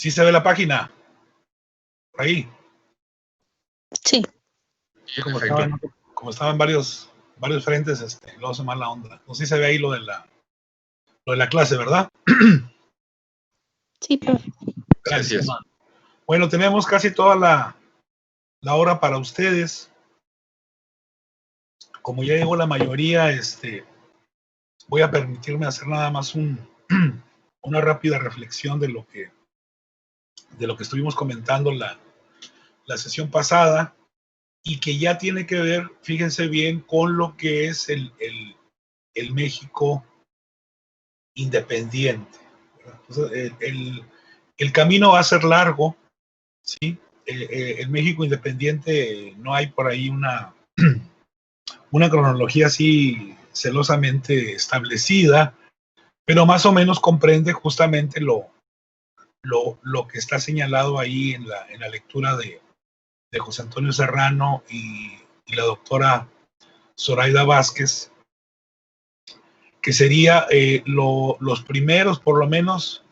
Sí se ve la página. Ahí. Sí. Sí, como estaban varios frentes, luego se mala onda. No sé si se ve ahí lo de la clase, ¿verdad? Sí, profe. Gracias. Sí. Bueno, tenemos casi toda la hora para ustedes. Como ya llegó la mayoría, voy a permitirme hacer nada más una rápida reflexión de lo que estuvimos comentando la sesión pasada, y que ya tiene que ver, fíjense bien, con lo que es el México independiente. Entonces, el camino va a ser largo, ¿sí? El México independiente, no hay por ahí una cronología así celosamente establecida, pero más o menos comprende justamente lo que está señalado ahí en la lectura de José Antonio Serrano y la doctora Zoraida Vázquez, que sería los primeros, por lo menos,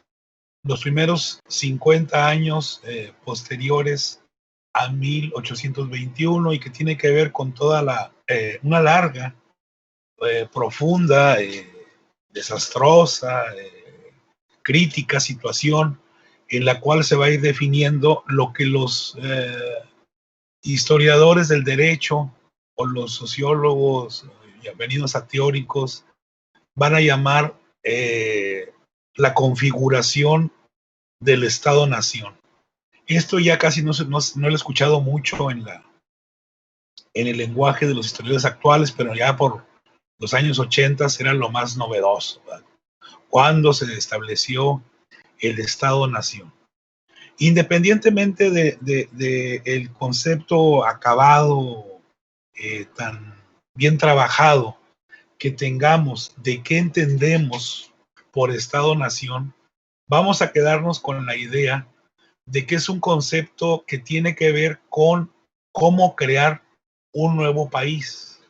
los primeros 50 años posteriores a 1821, y que tiene que ver con toda una larga, profunda, desastrosa, crítica situación en la cual se va a ir definiendo lo que los historiadores del derecho o los sociólogos venidos a teóricos van a llamar la configuración del Estado-Nación. Esto ya casi no lo he escuchado mucho en el lenguaje de los historiadores actuales, pero ya por los años 80 era lo más novedoso, ¿verdad? Cuando se estableció el Estado-Nación. Independientemente de el concepto acabado, tan bien trabajado, que tengamos de qué entendemos por Estado-Nación, vamos a quedarnos con la idea de que es un concepto que tiene que ver con cómo crear un nuevo país.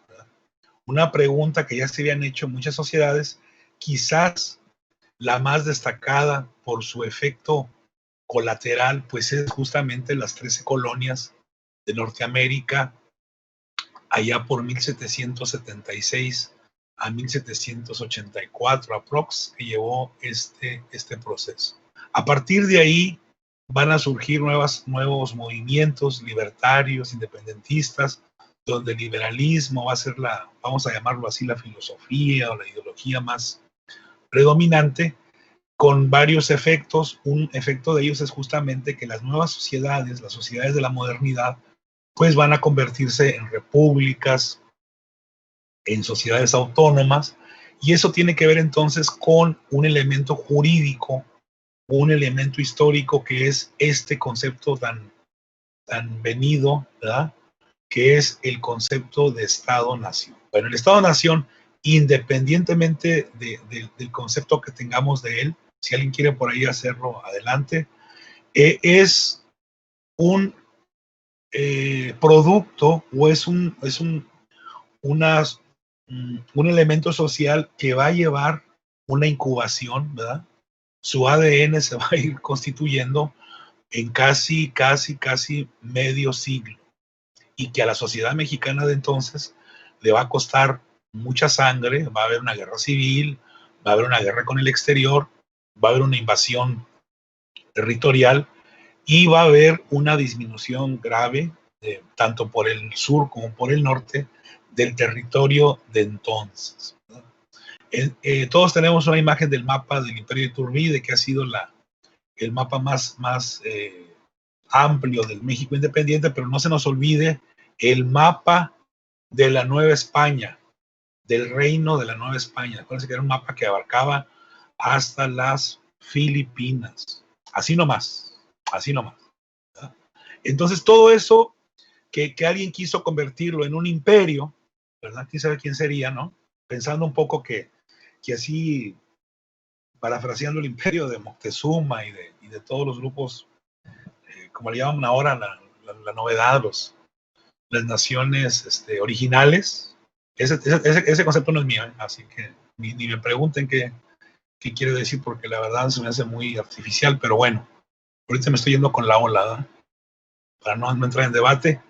Una pregunta que ya se habían hecho en muchas sociedades, quizás la más destacada por su efecto colateral, pues es justamente las 13 colonias de Norteamérica, allá por 1776 a 1784 aprox, que llevó este proceso. A partir de ahí van a surgir nuevos movimientos libertarios, independentistas, donde el liberalismo va a ser vamos a llamarlo así, la filosofía o la ideología más predominante, con varios efectos. Un efecto de ellos es justamente que las nuevas sociedades, las sociedades de la modernidad, pues van a convertirse en repúblicas, en sociedades autónomas, y eso tiene que ver entonces con un elemento jurídico, un elemento histórico, que es este concepto tan venido, ¿verdad?, que es el concepto de Estado-Nación. Bueno, el Estado-Nación, independientemente del concepto que tengamos de él, si alguien quiere por ahí hacerlo, adelante, es un producto, o es un elemento social que va a llevar una incubación, ¿verdad? Su ADN se va a ir constituyendo en casi medio siglo, y que a la sociedad mexicana de entonces le va a costar mucha sangre. Va a haber una guerra civil, va a haber una guerra con el exterior, va a haber una invasión territorial, y va a haber una disminución grave, tanto por el sur como por el norte, del territorio de entonces. Todos tenemos una imagen del mapa del Imperio de Iturbide, que ha sido el mapa más amplio del México independiente, pero no se nos olvide el mapa de la Nueva España, del reino de la Nueva España. Acuérdense que era un mapa que abarcaba hasta las Filipinas, así nomás, ¿verdad? Entonces todo eso que alguien quiso convertirlo en un imperio, ¿verdad? ¿Quién sabe quién sería, no? Pensando un poco que así, parafraseando el imperio de Moctezuma y de todos los grupos, como le llaman ahora, la novedad, las naciones originales. Ese concepto no es mío, así que ni me pregunten qué quiere decir, porque la verdad se me hace muy artificial, pero bueno. ahorita me estoy yendo con la ola, ¿verdad? Para no entrar en debate.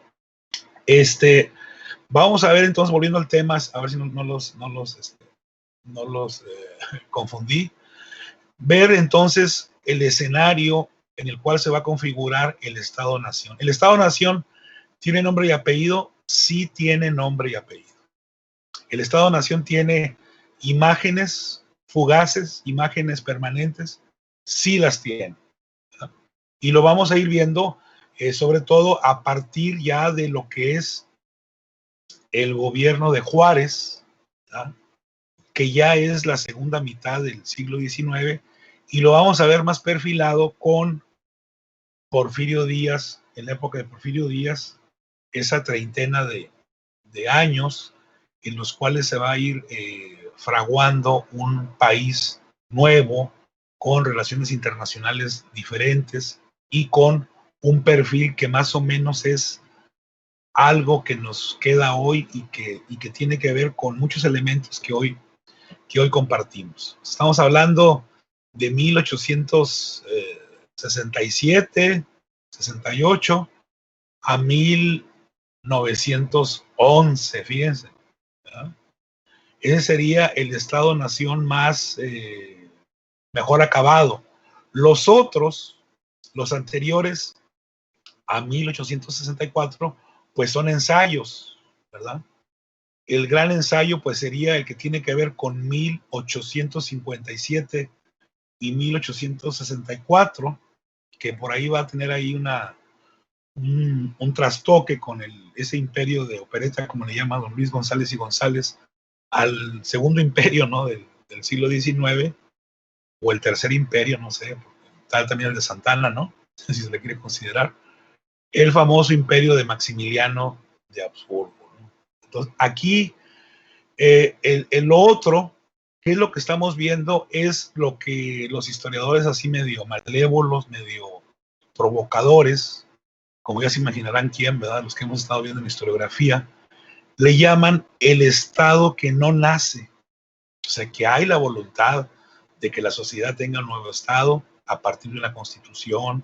Vamos a ver entonces, volviendo al tema, a ver si no los confundí. Ver entonces el escenario en el cual se va a configurar el Estado-Nación. ¿El Estado-Nación tiene nombre y apellido? Sí tiene nombre y apellido. El Estado-Nación tiene imágenes fugaces, imágenes permanentes, sí las tiene, ¿verdad? Y lo vamos a ir viendo, sobre todo a partir ya de lo que es el gobierno de Juárez, ¿verdad? Que ya es la segunda mitad del siglo XIX, y lo vamos a ver más perfilado con Porfirio Díaz, en la época de Porfirio Díaz, esa treintena de años en los cuales se va a ir fraguando un país nuevo, con relaciones internacionales diferentes y con un perfil que más o menos es algo que nos queda hoy y que tiene que ver con muchos elementos que hoy compartimos. Estamos hablando de 1867, 68 a 1911, fíjense, ¿verdad? Ese sería el Estado-Nación más mejor acabado. Los otros, los anteriores a 1864, pues son ensayos, ¿verdad? El gran ensayo pues sería el que tiene que ver con 1857 y 1864, que por ahí va a tener ahí un trastoque con ese imperio de opereta, como le llama don Luis González y González, al segundo imperio, ¿no? del siglo XIX, o el tercer imperio, no sé, tal también el de Santana, ¿no? Si se le quiere considerar, el famoso imperio de Maximiliano de Habsburgo, ¿no? Entonces, aquí el otro, ¿qué es lo que estamos viendo? Es lo que los historiadores así medio malévolos, medio provocadores, como ya se imaginarán quién, ¿verdad? Los que hemos estado viendo en historiografía, le llaman el Estado que no nace. O sea, que hay la voluntad de que la sociedad tenga un nuevo Estado a partir de la Constitución.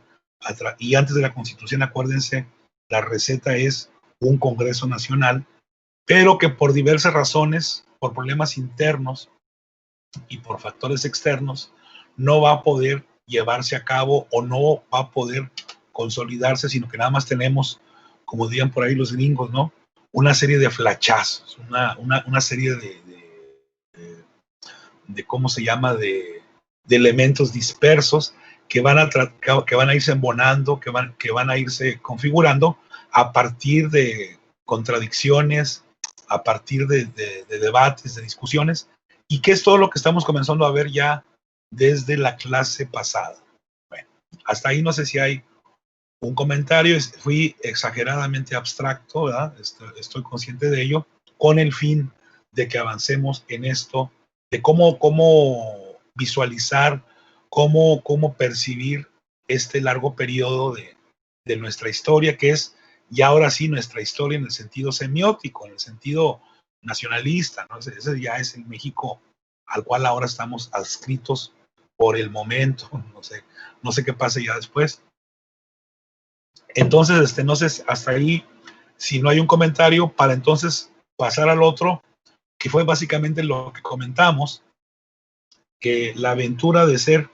Y antes de la Constitución, acuérdense, la receta es un Congreso Nacional, pero que por diversas razones, por problemas internos y por factores externos, no va a poder llevarse a cabo o no va a poder consolidarse, sino que nada más tenemos, como dirían por ahí los gringos, ¿no? Una serie de flachazos, una serie de ¿cómo se llama?, de elementos dispersos que van a irse embonando, que van a irse configurando a partir de contradicciones, a partir de debates, de discusiones, y que es todo lo que estamos comenzando a ver ya desde la clase pasada. Bueno, hasta ahí no sé si hay un comentario. Fui exageradamente abstracto, ¿verdad? Estoy consciente de ello, con el fin de que avancemos en esto, de cómo visualizar, cómo percibir este largo periodo de nuestra historia, que es ya ahora sí nuestra historia en el sentido semiótico, en el sentido nacionalista, ¿no? Ese ya es el México al cual ahora estamos adscritos por el momento. No sé qué pase ya después. Entonces, no sé, hasta ahí, si no hay un comentario, para entonces pasar al otro, que fue básicamente lo que comentamos, que la aventura de ser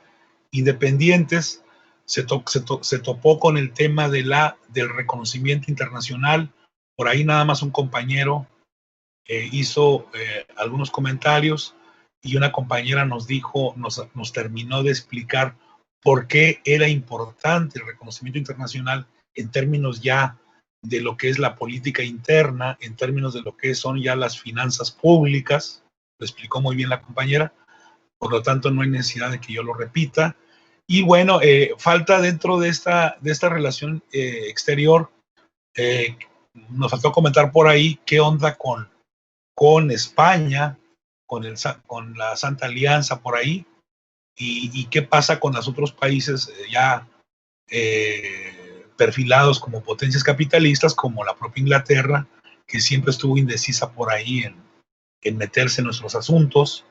independientes se topó con el tema del reconocimiento internacional. Por ahí nada más un compañero hizo algunos comentarios, y una compañera nos dijo, nos terminó de explicar por qué era importante el reconocimiento internacional en términos ya de lo que es la política interna, en términos de lo que son ya las finanzas públicas. Lo explicó muy bien la compañera, por lo tanto no hay necesidad de que yo lo repita. Y bueno, falta dentro de esta relación exterior, nos faltó comentar por ahí qué onda con España, con la Santa Alianza por ahí, y qué pasa con los otros países ya perfilados como potencias capitalistas, como la propia Inglaterra, que siempre estuvo indecisa por ahí en meterse en nuestros asuntos.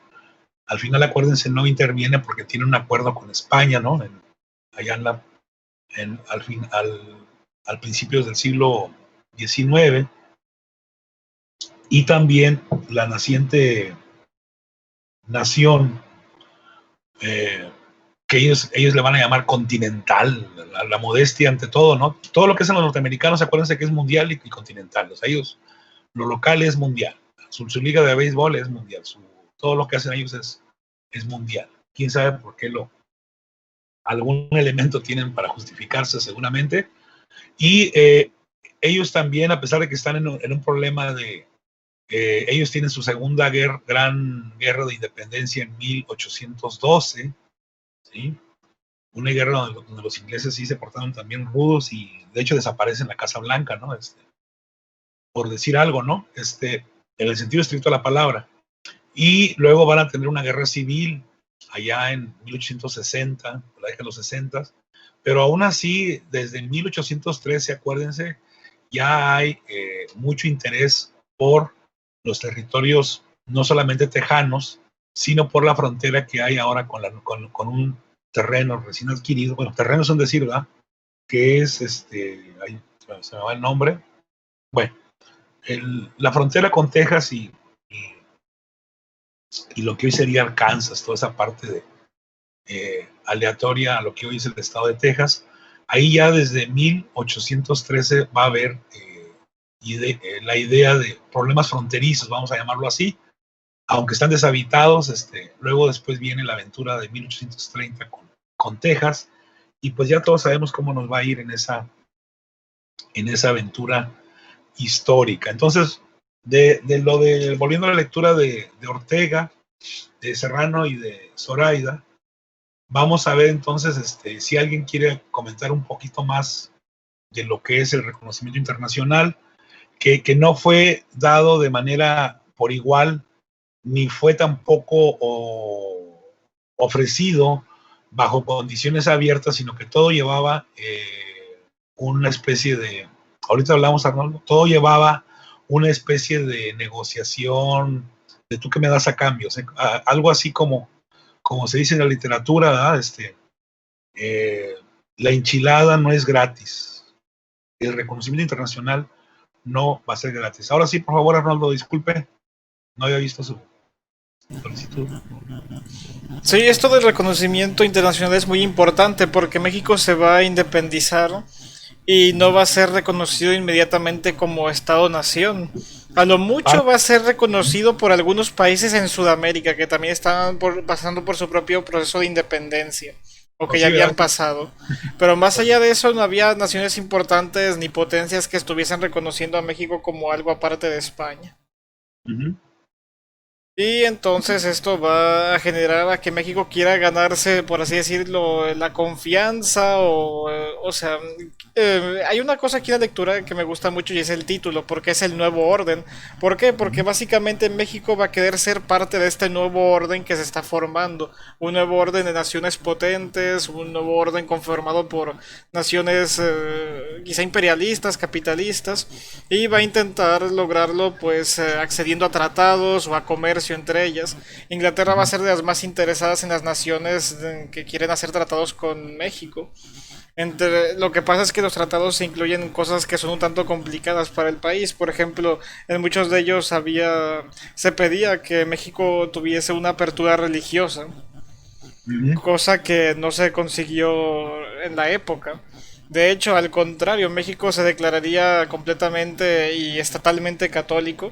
Al final, acuérdense, no interviene porque tiene un acuerdo con España, ¿no? Allá al principios del siglo XIX, y también la naciente nación, que ellos le van a llamar continental, la modestia ante todo, ¿no? Todo lo que hacen los norteamericanos, acuérdense que es mundial y continental. O sea, ellos, lo local es mundial. Su liga de béisbol es mundial. Todo lo que hacen ellos es mundial. Quién sabe por qué algún elemento tienen para justificarse, seguramente. Y ellos también, a pesar de que están en un problema de. Ellos tienen su segunda gran guerra de independencia en 1812, ¿sí? Una guerra donde los ingleses sí se portaron también rudos y de hecho desaparecen la Casa Blanca, ¿no? Por decir algo, ¿no? En el sentido estricto de la palabra. Y luego van a tener una guerra civil allá en 1860, por la década de los 60, pero aún así, desde 1813, acuérdense, ya hay mucho interés por los territorios, no solamente tejanos, sino por la frontera que hay ahora con un terreno recién adquirido. Bueno, terreno es un decir, ¿verdad? Que es, ahí se me va el nombre. Bueno, la frontera con Texas y lo que hoy sería Arkansas, toda esa parte aleatoria a lo que hoy es el estado de Texas, ahí ya desde 1813 va a haber la idea de problemas fronterizos, vamos a llamarlo así, aunque están deshabitados. Luego después viene la aventura de 1830 con Texas, y pues ya todos sabemos cómo nos va a ir en esa aventura histórica. Entonces, volviendo a la lectura de Ortega, de Serrano y de Zoraida, vamos a ver entonces si alguien quiere comentar un poquito más de lo que es el reconocimiento internacional, que no fue dado de manera por igual, ni fue tampoco ofrecido bajo condiciones abiertas, sino que todo llevaba una especie de, ahorita hablamos, Arnoldo, todo llevaba una especie de negociación, de tú que me das a cambio, o sea, algo así como se dice en la literatura, ¿verdad? La enchilada no es gratis, el reconocimiento internacional no va a ser gratis. Ahora sí, por favor, Arnoldo, disculpe, no había visto su solicitud. Sí, esto del reconocimiento internacional es muy importante porque México se va a independizar y no va a ser reconocido inmediatamente como Estado-nación. A lo mucho va a ser reconocido por algunos países en Sudamérica que también están pasando por su propio proceso de independencia o que ya habían pasado. Pero más allá de eso no había naciones importantes ni potencias que estuviesen reconociendo a México como algo aparte de España. Y entonces esto va a generar a que México quiera ganarse, por así decirlo, la confianza o sea, hay una cosa aquí en la lectura que me gusta mucho y es el título, porque es el nuevo orden. ¿Por qué? Porque básicamente México va a querer ser parte de este nuevo orden que se está formando, un nuevo orden de naciones potentes, un nuevo orden conformado por naciones quizá imperialistas, capitalistas, y va a intentar lograrlo pues accediendo a tratados o a comercio entre ellas. Inglaterra va a ser de las más interesadas en las naciones que quieren hacer tratados con México. Lo que pasa es que los tratados incluyen cosas que son un tanto complicadas para el país. Por ejemplo, en muchos de ellos se pedía que México tuviese una apertura religiosa, cosa que no se consiguió en la época. De hecho, al contrario, México se declararía completamente y estatalmente católico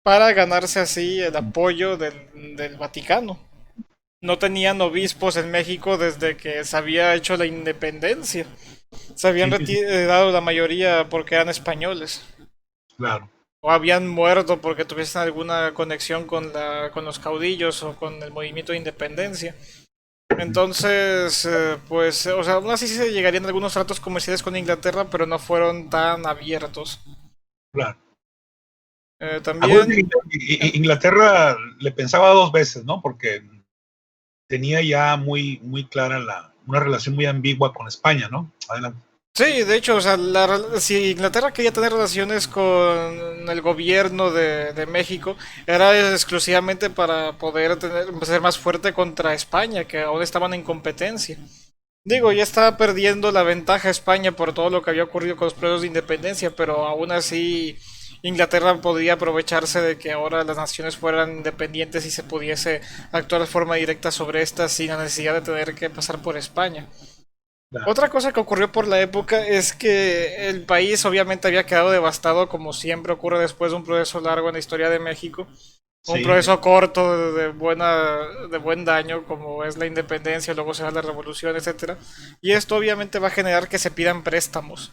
para ganarse así el apoyo del Vaticano. No tenían obispos en México desde que se había hecho la independencia. Se habían retirado la mayoría porque eran españoles. Claro. O habían muerto porque tuviesen alguna conexión con los caudillos o con el movimiento de independencia. Entonces, pues, o sea, aún así se llegarían algunos tratos comerciales con Inglaterra, pero no fueron tan abiertos. Claro. También Inglaterra le pensaba dos veces, ¿no? Porque tenía ya muy, muy clara una relación muy ambigua con España, ¿no? Adelante. Sí, de hecho, o sea, si Inglaterra quería tener relaciones con el gobierno de México, era exclusivamente para poder ser más fuerte contra España, que aún estaban en competencia. Digo, ya estaba perdiendo la ventaja España por todo lo que había ocurrido con los procesos de independencia, pero aún así Inglaterra podría aprovecharse de que ahora las naciones fueran independientes y se pudiese actuar de forma directa sobre estas sin la necesidad de tener que pasar por España. Claro. Otra cosa que ocurrió por la época es que el país obviamente había quedado devastado, como siempre ocurre después de un proceso largo en la historia de México. Un Sí, proceso corto de buen daño, como es la independencia, luego se da la revolución, etcétera. Y esto obviamente va a generar que se pidan préstamos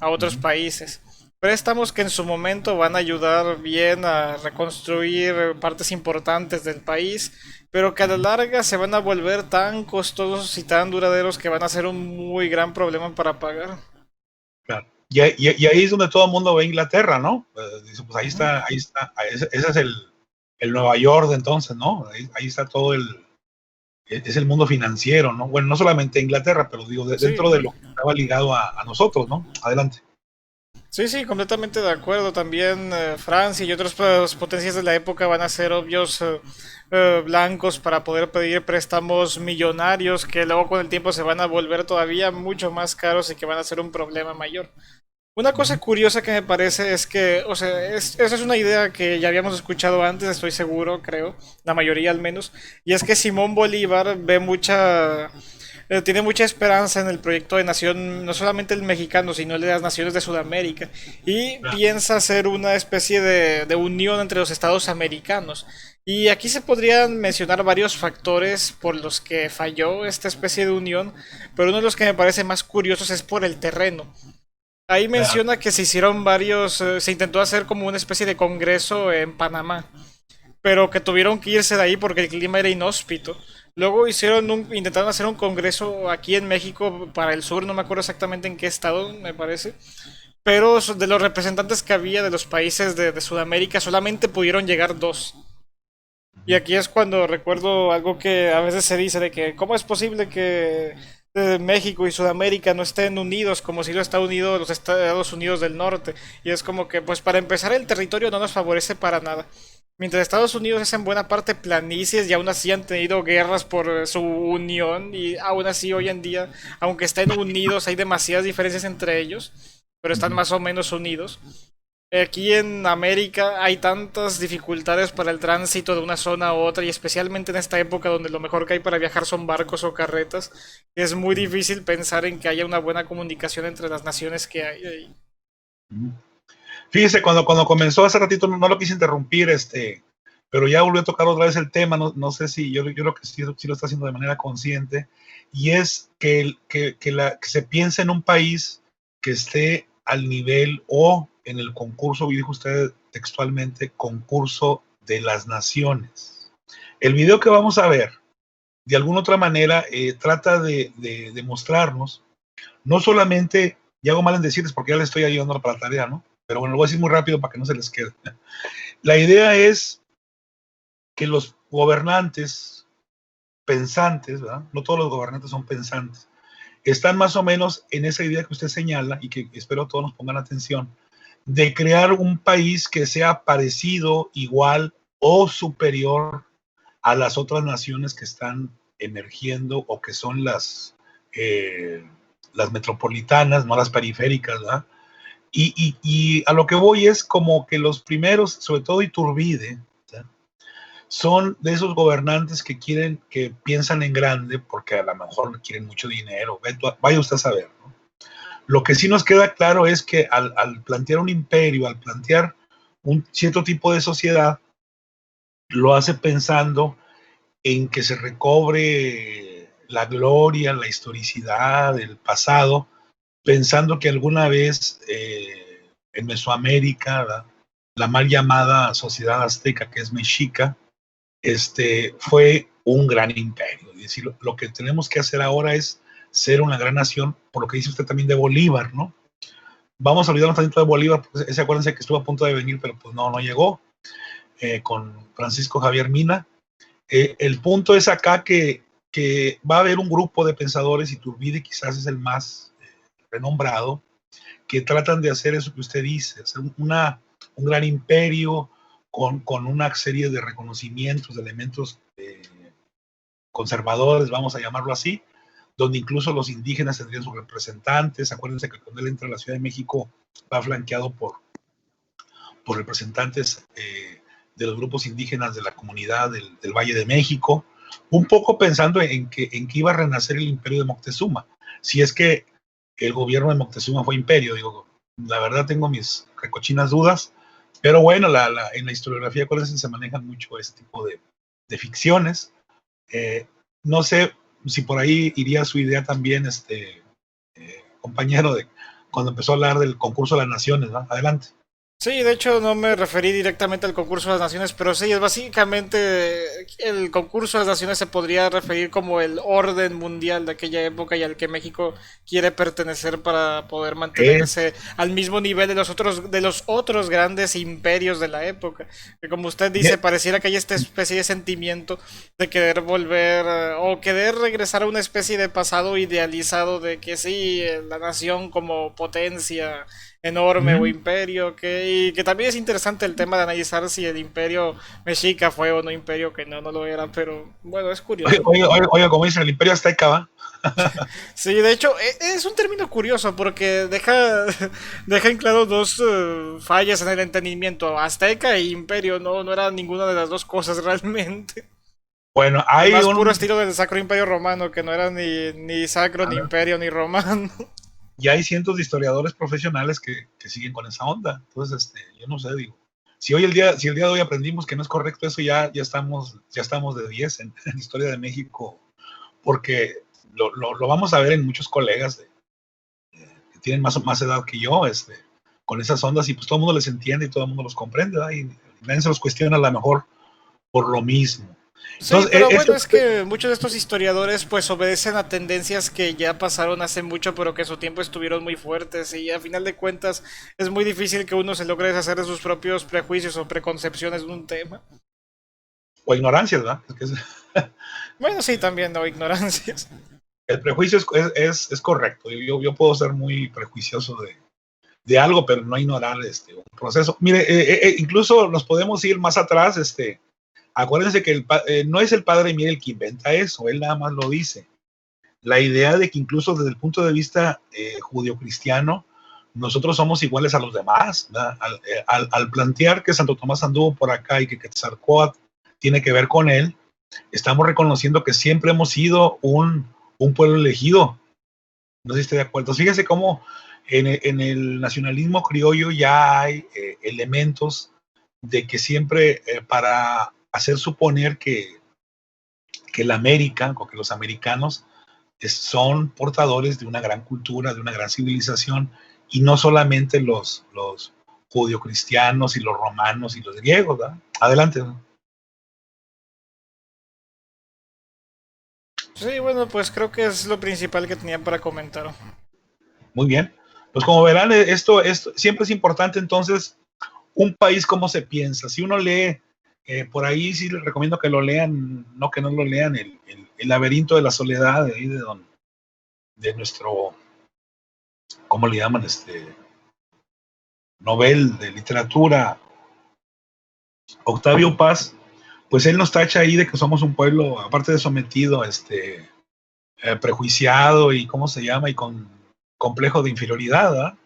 a otros ujú, países. Préstamos que en su momento van a ayudar bien a reconstruir partes importantes del país, pero que a la ujú, larga se van a volver tan costosos y tan duraderos que van a ser un muy gran problema para pagar. claro. Y ahí es donde todo el mundo ve Inglaterra, ¿no? Dice, pues Ujú. ahí está, ese es el Nueva York de entonces, ¿no? Ahí está todo es el mundo financiero, ¿no? Bueno, no solamente Inglaterra, pero digo, Sí, dentro de lo que estaba ligado a nosotros, ¿no? Adelante. sí, sí, completamente de acuerdo. También Francia y otras potencias de la época van a ser obvios blancos para poder pedir préstamos millonarios que luego con el tiempo se van a volver todavía mucho más caros y que van a ser un problema mayor. Una cosa Ujú, curiosa que me parece es que, o sea, esa es una idea que ya habíamos escuchado antes, estoy seguro, creo, la mayoría al menos, y es que Simón Bolívar tiene mucha esperanza en el proyecto de nación, no solamente el mexicano, sino el de las naciones de Sudamérica, y claro, piensa hacer una especie de unión entre los estados americanos. Y aquí se podrían mencionar varios factores por los que falló esta especie de unión, pero uno de los que me parece más curiosos es por el terreno. Ahí claro, menciona que se hicieron varios, se intentó hacer como una especie de congreso en Panamá, pero que tuvieron que irse de ahí porque el clima era inhóspito. Luego intentaron hacer un congreso aquí en México para el sur, no me acuerdo exactamente en qué estado, me parece. Pero de los representantes que había de los países de Sudamérica solamente pudieron llegar dos. Y ujú, aquí es cuando recuerdo algo que a veces se dice de que cómo es posible que México y Sudamérica no estén unidos como si lo está unido los Estados Unidos del Norte. Y es como que, pues para empezar, el territorio no nos favorece para nada. Mientras Estados Unidos es en buena parte planicies y aún así han tenido guerras por su unión y aún así hoy en día, aunque estén unidos, hay demasiadas diferencias entre ellos, pero están ujú. más o menos unidos. Aquí en América hay tantas dificultades para el tránsito de una zona a otra y especialmente en esta época donde lo mejor que hay para viajar son barcos o carretas, es muy difícil pensar en que haya una buena comunicación entre las naciones que hay ahí. Ujú. Fíjese, cuando comenzó hace ratito, no lo quise interrumpir, pero ya volvió a tocar otra vez el tema, no sé si yo creo que sí lo está haciendo de manera consciente, y es que se piense en un país que esté al nivel o en el concurso, dijo usted textualmente, concurso de las naciones. El video que vamos a ver, de alguna otra manera, trata de mostrarnos, no solamente, y hago mal en decirles porque ya les estoy ayudando para la tarea, ¿no? Pero bueno, lo voy a decir muy rápido para que no se les quede. La idea es que los gobernantes pensantes, ¿verdad? No todos los gobernantes son pensantes, están más o menos en esa idea que usted señala y que espero todos nos pongan atención, de crear un país que sea parecido, igual o superior a las otras naciones que están emergiendo o que son las metropolitanas, no las periféricas, ¿verdad? Y a lo que voy es como que los primeros, sobre todo Iturbide, ¿sí? Son de esos gobernantes que piensan en grande porque a lo mejor quieren mucho dinero, vaya usted a saber, ¿no? Lo que sí nos queda claro es que al plantear un imperio, al plantear un cierto tipo de sociedad, lo hace pensando en que se recobre la gloria, la historicidad del pasado, pensando que alguna vez en Mesoamérica, la mal llamada sociedad azteca, que es mexica, fue un gran imperio. Es decir, lo que tenemos que hacer ahora es ser una gran nación, por lo que dice usted también de Bolívar, ¿no? Vamos a olvidarnos tanto de Bolívar, porque ese acuérdense que estuvo a punto de venir, pero pues no llegó, con Francisco Javier Mina. El punto es acá que va a haber un grupo de pensadores, y Turbide quizás es el más renombrado, que tratan de hacer eso que usted dice, hacer un gran imperio con una serie de reconocimientos, de elementos conservadores, vamos a llamarlo así, donde incluso los indígenas tendrían sus representantes. Acuérdense que cuando él entra a la Ciudad de México va flanqueado por representantes de los grupos indígenas de la comunidad del Valle de México, un poco pensando en que iba a renacer el imperio de Moctezuma. Si es que el gobierno de Moctezuma fue imperio, digo, la verdad tengo mis recochinas dudas, pero bueno, en la historiografía, acuérdense, se manejan mucho ese tipo de ficciones. No sé si por ahí iría su idea también, compañero, de cuando empezó a hablar del concurso de las naciones, ¿no? Adelante. Sí, de hecho no me referí directamente al concurso de las naciones, pero sí, es básicamente el concurso de las naciones se podría referir como el orden mundial de aquella época y al que México quiere pertenecer para poder mantenerse al mismo nivel de los otros grandes imperios de la época. Que como usted dice, pareciera que hay esta especie de sentimiento de querer volver o querer regresar a una especie de pasado idealizado de que sí, la nación como potencia enorme o imperio, y que también es interesante el tema de analizar si el imperio mexica fue o no imperio, que no lo era, pero bueno, es curioso. Oiga, como dicen, el imperio azteca, ¿va? Sí, de hecho, es un término curioso porque deja en claro dos fallas en el entendimiento. Azteca e imperio no era ninguna de las dos cosas realmente. Bueno, hay más puro estilo del Sacro Imperio Romano, que no era ni sacro, ni imperio, ni romano. Y hay cientos de historiadores profesionales que siguen con esa onda. Entonces, yo no sé, digo, si el día de hoy aprendimos que no es correcto eso, ya estamos de 10 en Historia de México, porque lo vamos a ver en muchos colegas que tienen más edad que yo, con esas ondas, y pues todo el mundo les entiende y todo el mundo los comprende, ¿verdad? Y nadie se los cuestiona a lo mejor por lo mismo. Entonces, sí, pero bueno, es que muchos de estos historiadores pues obedecen a tendencias que ya pasaron hace mucho, pero que a su tiempo estuvieron muy fuertes, y a final de cuentas es muy difícil que uno se logre deshacer de sus propios prejuicios o preconcepciones de un tema. O ignorancias, ¿verdad? Bueno, sí, también, no, ignorancias. El prejuicio es correcto. Yo puedo ser muy prejuicioso de algo, pero no ignorar un proceso. Mire, incluso nos podemos ir más atrás, acuérdense que no es el padre Mier el que inventa eso, él nada más lo dice. La idea de que incluso desde el punto de vista judio-cristiano, nosotros somos iguales a los demás, al plantear que Santo Tomás anduvo por acá y que Quetzalcóatl tiene que ver con él, estamos reconociendo que siempre hemos sido un pueblo elegido. No sé si estoy de acuerdo. Fíjese cómo en el nacionalismo criollo ya hay elementos de que siempre para hacer suponer que la América o que los americanos son portadores de una gran cultura, de una gran civilización, y no solamente los judio-cristianos y los romanos y los griegos, ¿verdad? Adelante. Sí, bueno, pues creo que es lo principal que tenía para comentar. Muy bien. Pues como verán, esto siempre es importante. Entonces, un país, ¿cómo se piensa? Si uno lee, por ahí sí les recomiendo que lo lean, no que no lo lean, el laberinto de la soledad, de nuestro, ¿cómo le llaman? Nobel de literatura, Octavio Paz. Pues él nos tacha ahí de que somos un pueblo, aparte de sometido, prejuiciado y, ¿cómo se llama? Y con complejo de inferioridad, ¿verdad?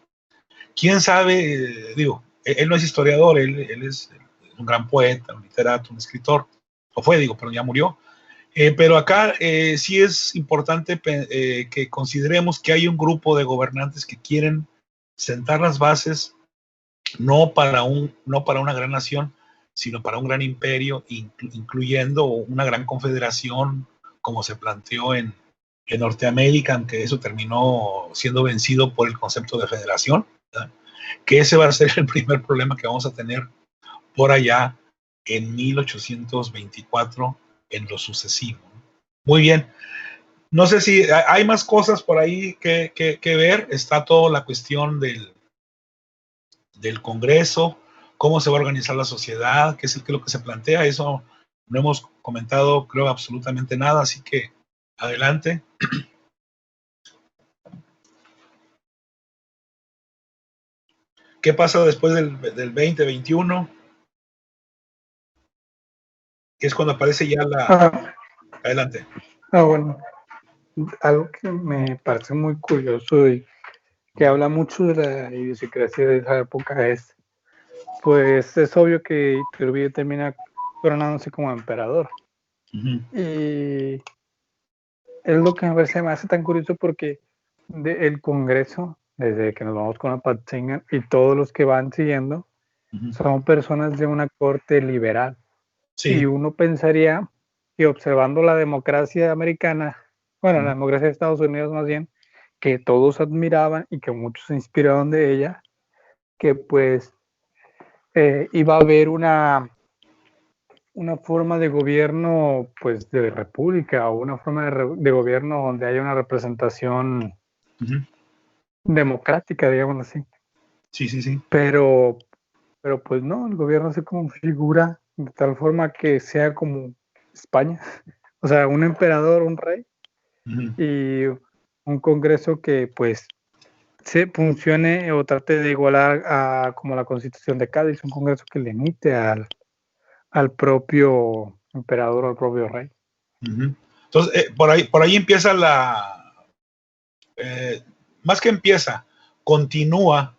¿Quién sabe? Digo, él no es historiador, él es un gran poeta, un literato, un escritor, o fue, digo, pero ya murió. Pero acá sí es importante que consideremos que hay un grupo de gobernantes que quieren sentar las bases no para una gran nación, sino para un gran imperio, incluyendo una gran confederación, como se planteó en Norteamérica, aunque eso terminó siendo vencido por el concepto de federación, ¿verdad? Que ese va a ser el primer problema que vamos a tener por allá en 1824 en lo sucesivo. Muy bien. No sé si hay más cosas por ahí que ver. Está toda la cuestión del Congreso, cómo se va a organizar la sociedad, qué es lo que se plantea. Eso no hemos comentado, creo, absolutamente nada, así que adelante. ¿Qué pasa después del 2021? Que es cuando aparece ya la... Adelante. Bueno. algo que me parece muy curioso y que habla mucho de la idiosincrasia de esa época es, pues es obvio que Iturbide termina coronándose como emperador. Ujú. Y es lo que me hace tan curioso porque el Congreso, desde que nos vamos con Apatzinga y todos los que van siguiendo, son personas de una corte liberal. Sí. Y uno pensaría que observando la democracia americana, bueno, la democracia de Estados Unidos más bien, que todos admiraban y que muchos se inspiraron de ella, que pues iba a haber una forma de gobierno pues de república o una forma de gobierno donde haya una representación democrática, digamos así. Sí, sí, sí. Pero pues no, el gobierno se configura de tal forma que sea como España, o sea, un emperador, un rey y un congreso que pues se funcione o trate de igualar a como la Constitución de Cádiz, un congreso que limite al propio emperador o al propio rey. Entonces, por ahí empieza más que empieza, continúa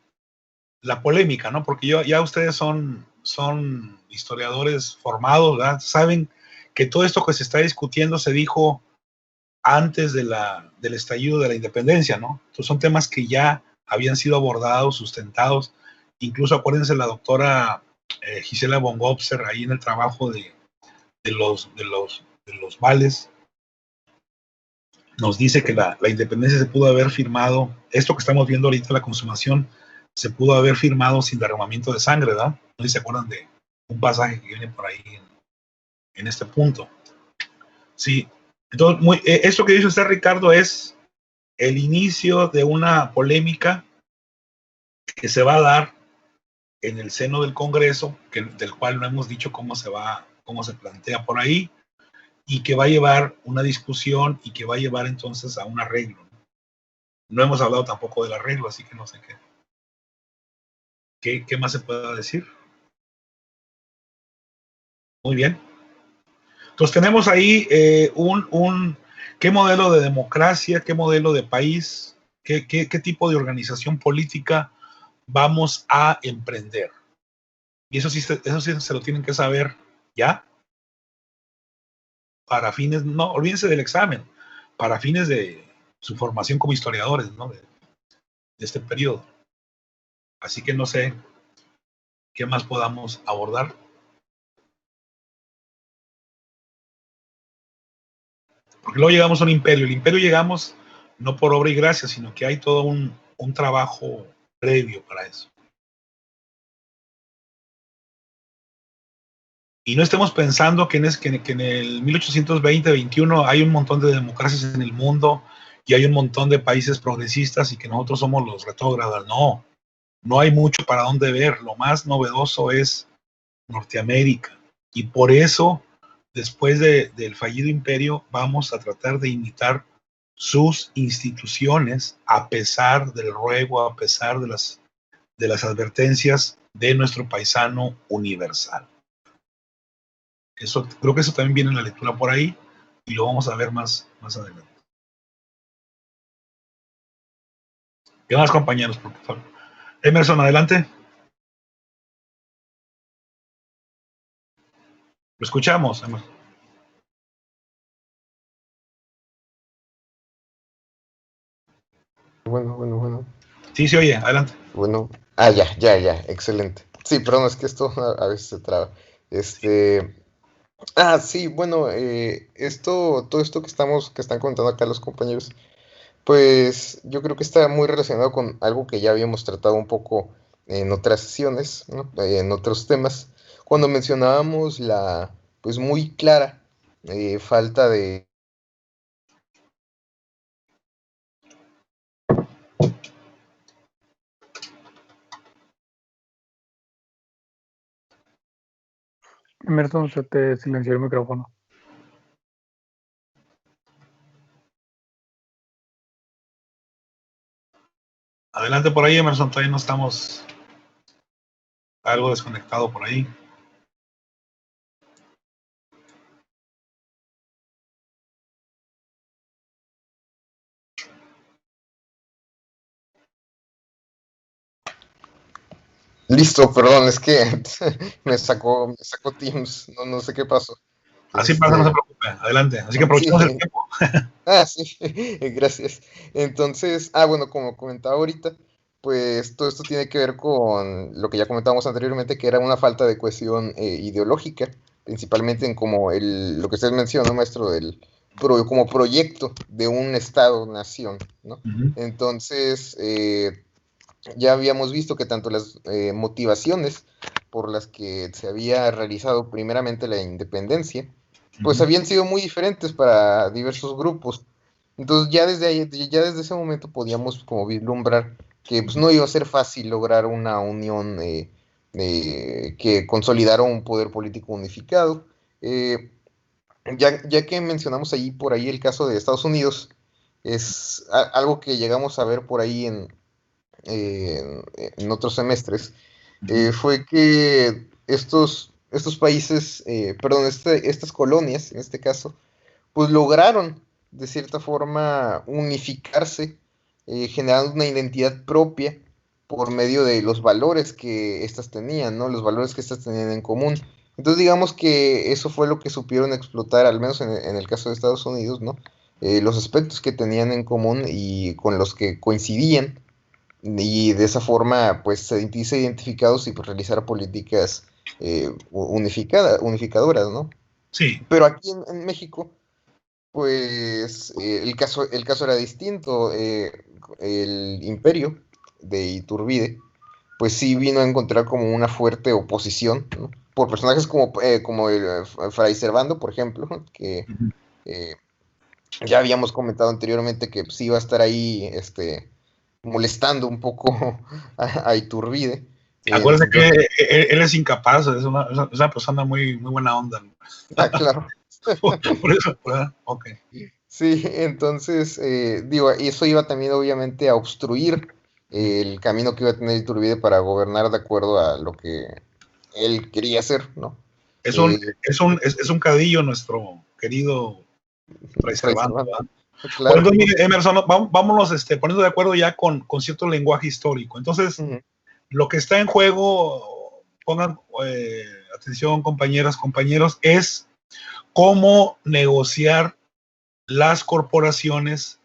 la polémica, ¿no? Porque ya ustedes son historiadores formados, ¿verdad? Saben que todo esto que se está discutiendo se dijo antes del estallido de la independencia, ¿no? Entonces son temas que ya habían sido abordados, sustentados. Incluso acuérdense la doctora Gisela von Gobser ahí en el trabajo de los vales, nos dice que la independencia se pudo haber firmado, esto que estamos viendo ahorita, la consumación, se pudo haber firmado sin derramamiento de sangre, ¿verdad? No sé si se acuerdan de un pasaje que viene por ahí en este punto. Sí, entonces, esto que dice usted, Ricardo, es el inicio de una polémica que se va a dar en el seno del Congreso, del cual no hemos dicho cómo se plantea por ahí, y que va a llevar una discusión y que va a llevar entonces a un arreglo. No hemos hablado tampoco del arreglo, así que no sé qué más se pueda decir. Muy bien. Entonces tenemos ahí qué modelo de democracia, qué modelo de país, qué tipo de organización política vamos a emprender. Y eso sí se lo tienen que saber ya, para fines, no, olvídense del examen, para fines de su formación como historiadores, ¿no? de este periodo. Así que no sé qué más podamos abordar. Porque luego llegamos a un imperio. El imperio llegamos no por obra y gracia, sino que hay todo un trabajo previo para eso. Y no estemos pensando que en el 1820-21 hay un montón de democracias en el mundo y hay un montón de países progresistas y que nosotros somos los retrógradas. No, no hay mucho para dónde ver. Lo más novedoso es Norteamérica. Y por eso, después del fallido imperio, vamos a tratar de imitar sus instituciones a pesar del ruego, a pesar de las advertencias de nuestro paisano universal. Creo que eso también viene en la lectura por ahí y lo vamos a ver más adelante. ¿Qué más, compañeros, por favor? Emerson, adelante. Lo escuchamos, Emerson. Bueno. Sí, se oye, adelante. Bueno, ya, excelente. Sí, perdón, es que esto a veces se traba. Sí, bueno, todo esto que están comentando acá los compañeros, pues yo creo que está muy relacionado con algo que ya habíamos tratado un poco en otras sesiones, ¿no? En otros temas, cuando mencionábamos la, pues muy clara falta de Emerson, se te silenció el micrófono. Adelante por ahí, Emerson, todavía no estamos algo desconectado por ahí. Listo, perdón, es que me sacó Teams, no sé qué pasó. Así pasa, no se preocupe, adelante. Así que aprovechemos Sí. el tiempo. Sí, gracias. Entonces, bueno, como comentaba ahorita, pues todo esto tiene que ver con lo que ya comentábamos anteriormente, que era una falta de cohesión ideológica, principalmente en como lo que usted mencionó, maestro, como proyecto de un Estado-nación, ¿no? Ujú. Entonces, ya habíamos visto que tanto las motivaciones por las que se había realizado primeramente la independencia, pues habían sido muy diferentes para diversos grupos. Entonces ya desde ese momento podíamos como vislumbrar que pues, no iba a ser fácil lograr una unión que consolidara un poder político unificado. Ya que mencionamos por ahí el caso de Estados Unidos, es algo que llegamos a ver por ahí en otros semestres, fue que estos países, perdón, estas colonias, en este caso, pues lograron de cierta forma unificarse, generando una identidad propia por medio de los valores que éstas tenían, ¿no? Los valores que éstas tenían en común. Entonces digamos que eso fue lo que supieron explotar, al menos en el caso de Estados Unidos, ¿no? Los aspectos que tenían en común y con los que coincidían, y de esa forma pues sentirse identificados y pues, realizar políticas unificadoras, ¿no? Sí. Pero aquí en México, pues el caso era distinto. El imperio de Iturbide, pues sí vino a encontrar como una fuerte oposición, ¿no? Por personajes como el Fray Servando, por ejemplo, que eh, ya habíamos comentado anteriormente que sí iba a estar ahí molestando un poco a Iturbide. Acuérdate que Entonces, él es incapaz, es una persona muy, muy buena onda. claro. Por eso, ¿verdad? Ok. Sí, entonces, digo, eso iba también obviamente a obstruir el camino que iba a tener Iturbide para gobernar de acuerdo a lo que él quería hacer, ¿no? Es un, Eh, es un cadillo nuestro querido Fray Fray Servando, Servando, ¿verdad? Bueno, claro. entonces, mire, Emerson, vámonos poniendo de acuerdo ya con cierto lenguaje histórico. Entonces, lo que está en juego, pongan atención, compañeras, compañeros, es cómo negociar las corporaciones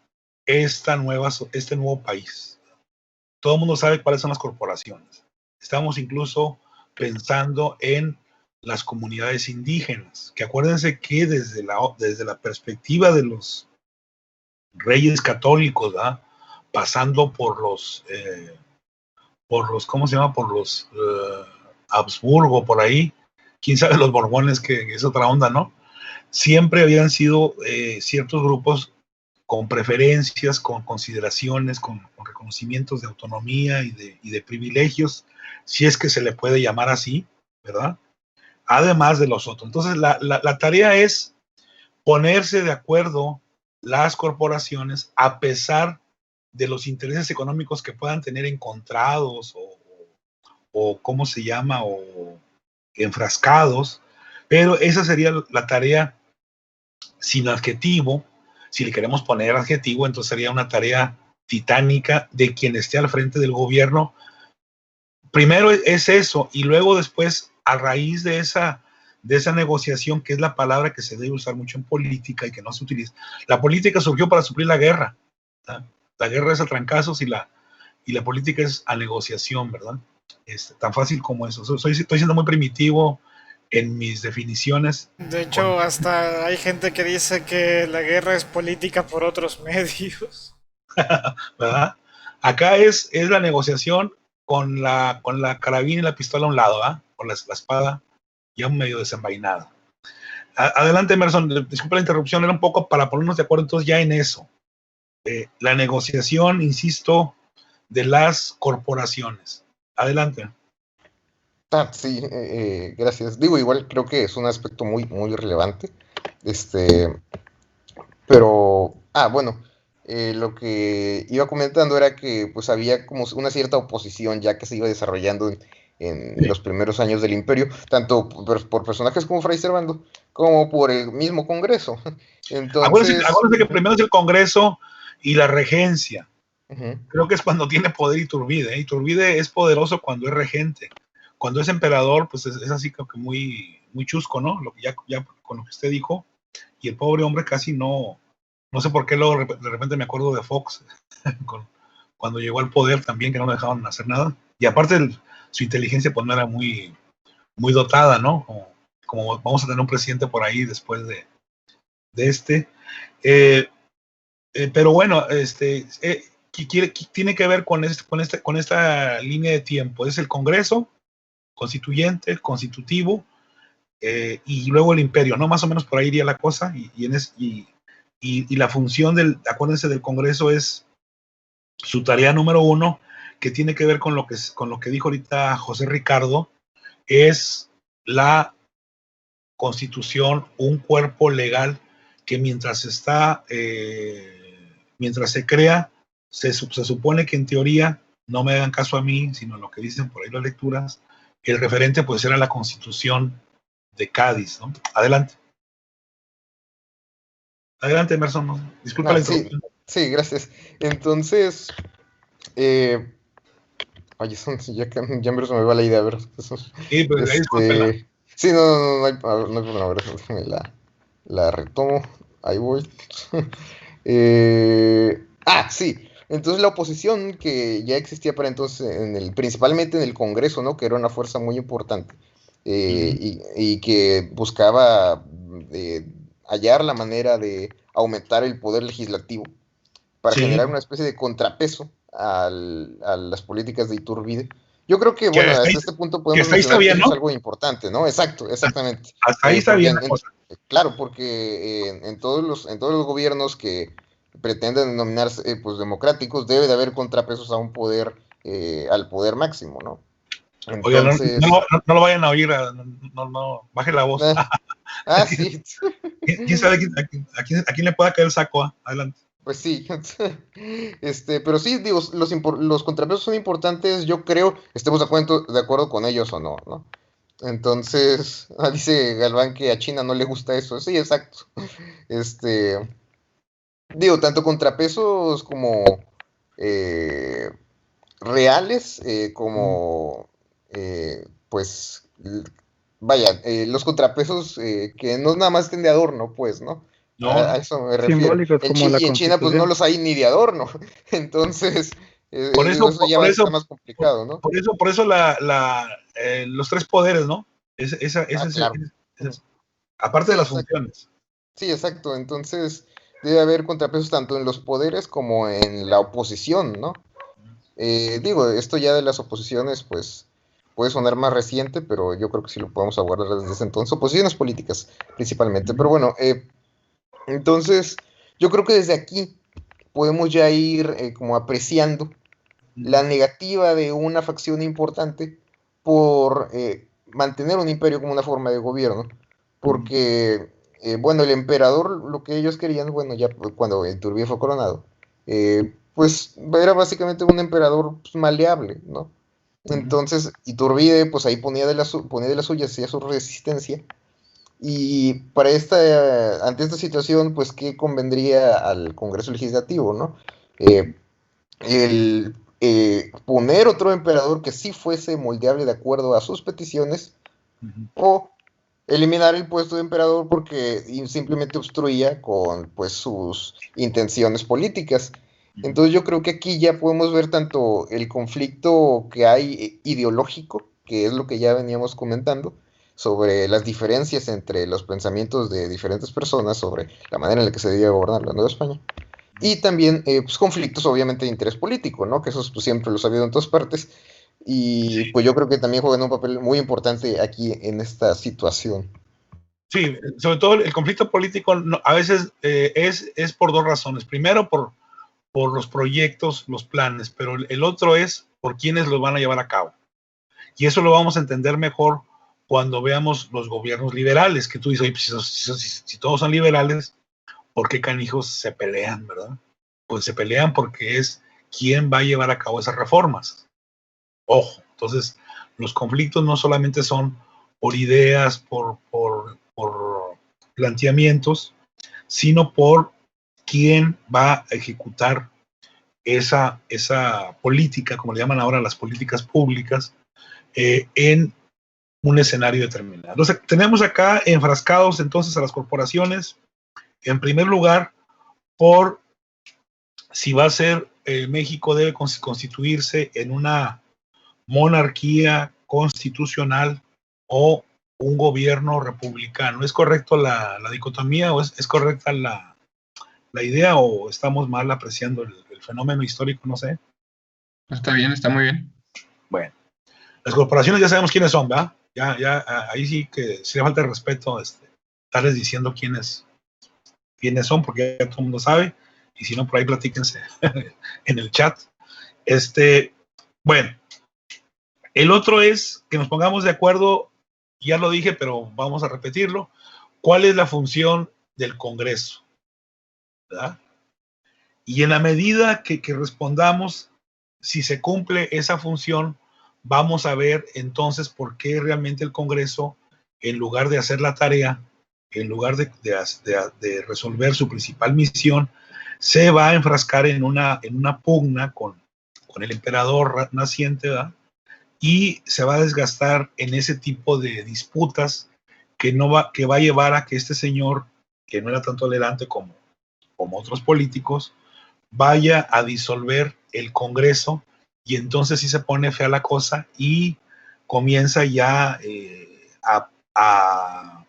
este nuevo país. Todo el mundo sabe cuáles son las corporaciones. Estamos incluso pensando en las comunidades indígenas, que acuérdense que desde la perspectiva de los reyes católicos, ¿verdad? Pasando por los, ¿cómo se llama? Por los Habsburgo, por ahí, quién sabe los Borbones, que es otra onda, ¿no? Siempre habían sido ciertos grupos con preferencias, con consideraciones, con reconocimientos de autonomía y de privilegios, si es que se le puede llamar así, ¿verdad? Además de los otros. Entonces, la tarea es ponerse de acuerdo las corporaciones a pesar de los intereses económicos que puedan tener encontrados o ¿cómo se llama? O enfrascados, pero esa sería la tarea sin adjetivo. Si le queremos poner adjetivo, entonces sería una tarea titánica de quien esté al frente del gobierno. Primero es eso, y luego después, a raíz de esa negociación, que es la palabra que se debe usar mucho en política y que no se utiliza. La política surgió para suplir la guerra. ¿Verdad? La guerra es a trancazos y la política es a negociación, ¿verdad? Tan fácil como eso. Estoy siendo muy primitivo en mis definiciones. De hecho, hasta hay gente que dice que la guerra es política por otros medios. ¿Verdad? Acá es la negociación con la carabina y la pistola a un lado, ¿verdad? Con la espada ya medio desenvainada. Adelante, Emerson, disculpe la interrupción, era un poco para ponernos de acuerdo entonces ya en eso. La negociación, insisto, de las corporaciones. Adelante. Sí, gracias. Digo, igual creo que es un aspecto muy, muy relevante. Pero, bueno, lo que iba comentando era que pues había como una cierta oposición ya que se iba desarrollando en los primeros años del imperio, tanto por personajes como Fray Servando, como por el mismo Congreso. Entonces, acuérdense que primero es el Congreso y la regencia. Creo que es cuando tiene poder Iturbide. Iturbide es poderoso cuando es regente. Cuando es emperador, pues es así como que muy, muy chusco, ¿no? Lo que ya con lo que usted dijo. Y el pobre hombre casi no sé por qué luego de repente me acuerdo de Fox cuando llegó al poder también, que no le dejaban hacer nada. Y aparte su inteligencia pues no era muy, muy dotada, ¿no? Como vamos a tener un presidente por ahí después de este. Pero bueno, tiene que ver con esta línea de tiempo. Es el Congreso Constituyente, Constitutivo, y luego el imperio, ¿no? Más o menos por ahí iría la cosa, y la función acuérdense, del Congreso es su tarea número 1, que tiene que ver con lo que dijo ahorita José Ricardo, es la Constitución, un cuerpo legal que mientras se crea, se supone que en teoría, no me hagan caso a mí, sino lo que dicen por ahí las lecturas, el referente pues era la Constitución de Cádiz, ¿no? Adelante. Adelante, Emerson. ¿No? Disculpa la interrupción. Sí, gracias. Entonces, oye, ya me va la idea, a ver. Sí, pues ahí sí, no hay problema, a ver, la retomo, ahí voy. Sí, entonces la oposición que ya existía para entonces, principalmente en el Congreso, ¿no? Que era una fuerza muy importante, y que buscaba hallar la manera de aumentar el poder legislativo para generar una especie de contrapeso a las políticas de Iturbide. Yo creo que, bueno, hasta este punto podemos mencionar que es algo importante, ¿no? Exactamente. Hasta ahí está bien la cosa. Claro, porque en todos los gobiernos que pretenden denominarse pues democráticos, debe de haber contrapesos a un poder, al poder máximo, ¿no? Entonces, no lo vayan a oír, no, baje la voz. Sí. ¿Quién sabe a quién le pueda caer el saco? Adelante. Pues sí, pero sí, digo, los contrapesos son importantes, yo creo, estemos de acuerdo con ellos o no, ¿no? Entonces, dice Galván que a China no le gusta eso, sí, exacto. Digo, tanto contrapesos como reales, como pues, vaya, los contrapesos que no nada más estén de adorno, pues, ¿no? A eso me refiero. En China, pues no los hay ni de adorno. Entonces, eso ya está más complicado, ¿no? Por eso los 3 poderes, ¿no? Claro. Aparte de las funciones. Sí, exacto. Entonces, debe haber contrapesos tanto en los poderes como en la oposición, ¿no? Digo, esto ya de las oposiciones, pues, puede sonar más reciente, pero yo creo que sí lo podemos abordar desde ese entonces. Oposiciones políticas, principalmente. Pero bueno, entonces, yo creo que desde aquí podemos ya ir como apreciando la negativa de una facción importante por mantener un imperio como una forma de gobierno, porque, bueno, el emperador, lo que ellos querían, bueno, ya cuando Iturbide fue coronado, pues era básicamente un emperador pues, maleable, ¿no? Entonces, Iturbide, pues ahí ponía de las suyas, hacía su resistencia. Y ante esta situación, pues, ¿qué convendría al Congreso Legislativo, no? Poner otro emperador que sí fuese moldeable de acuerdo a sus peticiones, o eliminar el puesto de emperador porque simplemente obstruía con, pues, sus intenciones políticas. Entonces yo creo que aquí ya podemos ver tanto el conflicto que hay ideológico, que es lo que ya veníamos comentando, sobre las diferencias entre los pensamientos de diferentes personas sobre la manera en la que se debía gobernar la Nueva España, y también pues, conflictos obviamente de interés político, ¿no? Que esos pues, siempre los ha habido en todas partes, y pues yo creo que también juegan un papel muy importante aquí en esta situación. Sí, sobre todo el conflicto político a veces es por 2 razones. Primero, por los proyectos, los planes, pero el otro es por quiénes los van a llevar a cabo. Y eso lo vamos a entender mejor cuando veamos los gobiernos liberales, que tú dices, oye, pues, si todos son liberales, ¿por qué canijos se pelean, verdad? Pues se pelean porque es quién va a llevar a cabo esas reformas. Ojo, entonces los conflictos no solamente son por ideas, por planteamientos, sino por quién va a ejecutar esa política, como le llaman ahora las políticas públicas, en un escenario determinado. Entonces, tenemos acá enfrascados entonces a las corporaciones, en primer lugar, por si va a ser México debe constituirse en una monarquía constitucional o un gobierno republicano. ¿Es correcto la dicotomía o es correcta la idea o estamos mal apreciando el fenómeno histórico? No sé. Está bien, está muy bien. Bueno, las corporaciones ya sabemos quiénes son, ¿verdad? Ya ahí sí que sería falta de respeto estarles diciendo quiénes son, porque ya todo el mundo sabe, y si no, por ahí platíquense en el chat. Bueno, el otro es que nos pongamos de acuerdo, ya lo dije, pero vamos a repetirlo, ¿cuál es la función del Congreso? ¿Verdad? Y en la medida que respondamos, si se cumple esa función, vamos a ver entonces por qué realmente el Congreso, en lugar de hacer la tarea, en lugar de resolver su principal misión, se va a enfrascar en una pugna con el emperador naciente, ¿verdad? Y se va a desgastar en ese tipo de disputas que va a llevar a que este señor, que no era tan tolerante como otros políticos, vaya a disolver el Congreso, y entonces sí se pone fea la cosa y comienza ya a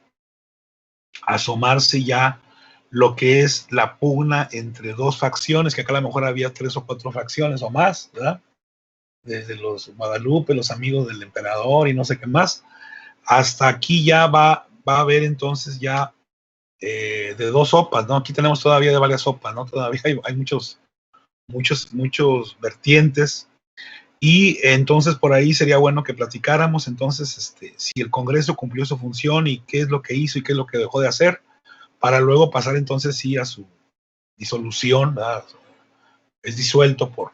asomarse ya lo que es la pugna entre dos facciones, que acá a lo mejor había 3 o 4 facciones o más, ¿verdad? Desde los Guadalupe, los amigos del emperador y no sé qué más, hasta aquí ya va a haber entonces ya de 2 sopas, ¿no? Aquí tenemos todavía de varias sopas, ¿no? Todavía hay muchos vertientes, y entonces por ahí sería bueno que platicáramos entonces si el Congreso cumplió su función y qué es lo que hizo y qué es lo que dejó de hacer, para luego pasar entonces sí a su disolución, ¿verdad? Es disuelto por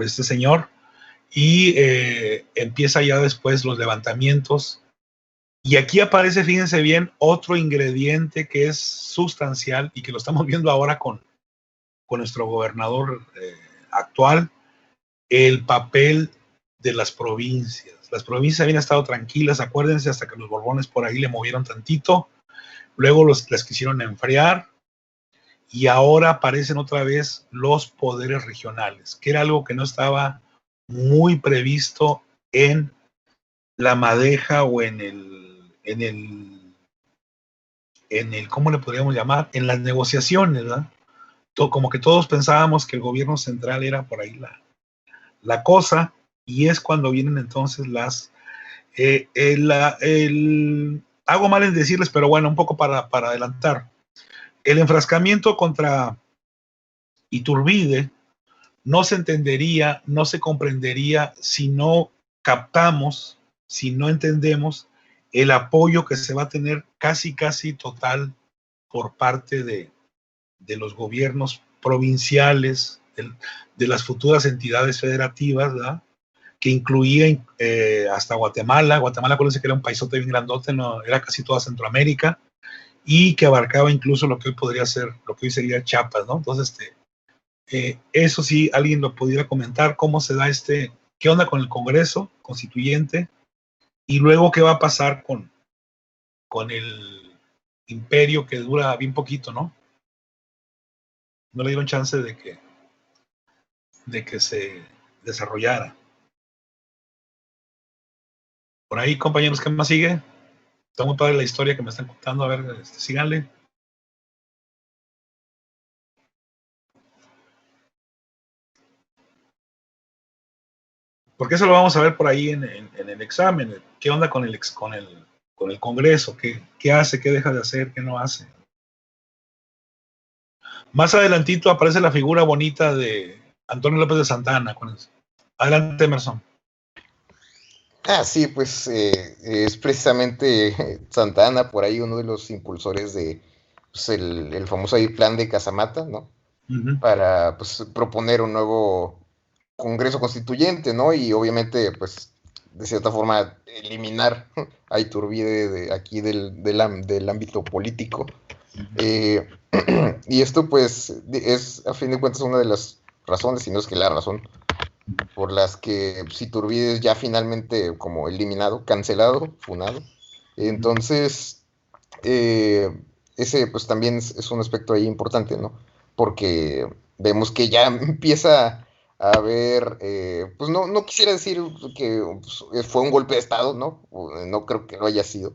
este señor, y empieza ya después los levantamientos. Y aquí aparece, fíjense bien, otro ingrediente que es sustancial y que lo estamos viendo ahora con nuestro gobernador actual, el papel de las provincias. Las provincias habían estado tranquilas, acuérdense, hasta que los Borbones por ahí le movieron tantito, luego las quisieron enfriar, y ahora aparecen otra vez los poderes regionales, que era algo que no estaba muy previsto en la madeja o en el ¿cómo le podríamos llamar? En las negociaciones, ¿verdad? Como que todos pensábamos que el gobierno central era por ahí la cosa, y es cuando vienen entonces hago mal en decirles, pero bueno, un poco para adelantar. El enfrascamiento contra Iturbide no se entendería, no se comprendería si no captamos, si no entendemos el apoyo que se va a tener casi total por parte de los gobiernos provinciales, de las futuras entidades federativas, ¿verdad? Que incluía hasta Guatemala. Acuérdense que era un paisote bien grandote, no, era casi toda Centroamérica, y que abarcaba incluso lo que hoy podría ser, lo que hoy sería Chiapas, ¿no? Entonces, eso sí, alguien lo pudiera comentar, cómo se da qué onda con el Congreso Constituyente, y luego qué va a pasar con el imperio, que dura bien poquito, ¿no? No le dieron chance de que se desarrollara. Por ahí, compañeros, ¿qué más sigue? Está muy padre la historia que me están contando. A ver, síganle. Porque eso lo vamos a ver por ahí en el examen. ¿Qué onda con el Congreso? ¿Qué hace? ¿Qué deja de hacer? ¿Qué no hace? Más adelantito aparece la figura bonita de Antonio López de Santana. Adelante, Emerson. Sí, pues es precisamente Santana por ahí uno de los impulsores de pues, el famoso ahí plan de Casamata, ¿no? Uh-huh. Para pues, proponer un nuevo Congreso Constituyente, ¿no? Y obviamente, pues, de cierta forma, eliminar a Iturbide aquí del ámbito político. Y esto pues es a fin de cuentas una de las razones, si no es que la razón, por las que Iturbide es ya finalmente como eliminado, cancelado, funado. Entonces, ese pues también es un aspecto ahí importante, ¿no? Porque vemos que ya empieza a haber, pues no quisiera decir que pues, fue un golpe de Estado, ¿no? No creo que lo haya sido,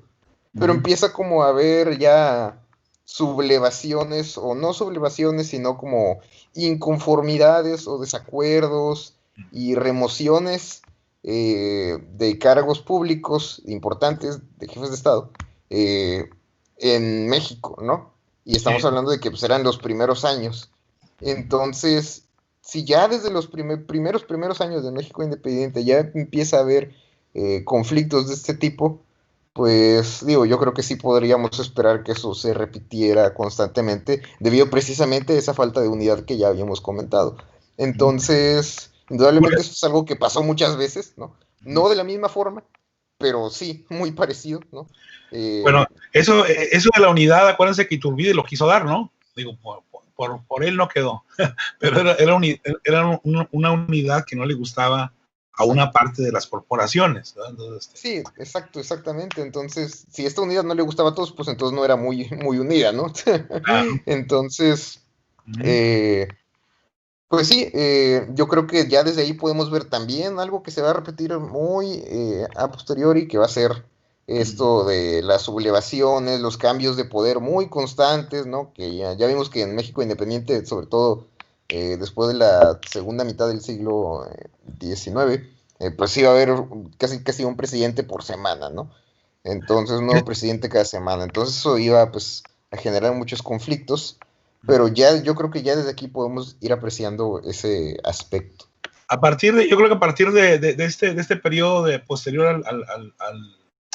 pero empieza como a haber ya sublevaciones, o no sublevaciones, sino como inconformidades o desacuerdos y remociones de cargos públicos importantes, de jefes de Estado, en México, ¿no? Y estamos hablando de que pues, eran los primeros años. Entonces, si ya desde los primeros años de México independiente ya empieza a haber conflictos de este tipo, pues digo, yo creo que sí podríamos esperar que eso se repitiera constantemente, debido precisamente a esa falta de unidad que ya habíamos comentado. Entonces, indudablemente eso es algo que pasó muchas veces, ¿no? No de la misma forma, pero sí, muy parecido, ¿no? Bueno, eso de la unidad, acuérdense que Iturbide lo quiso dar, ¿no? Digo, por él no quedó, pero era una unidad que no le gustaba a una parte de las corporaciones, ¿no? Entonces, sí, exactamente. Entonces, si esta unidad no le gustaba a todos, pues entonces no era muy unida, ¿no? Entonces, pues sí, yo creo que ya desde ahí podemos ver también algo que se va a repetir muy a posteriori, que va a ser esto de las sublevaciones, los cambios de poder muy constantes, ¿no? Que ya vimos que en México independiente, sobre todo después de la segunda mitad del siglo XIX, pues iba a haber casi un presidente por semana, ¿no? Entonces, un nuevo presidente cada semana. Entonces eso iba pues a generar muchos conflictos, pero ya yo creo que ya desde aquí podemos ir apreciando ese aspecto. Yo creo que a partir de este periodo posterior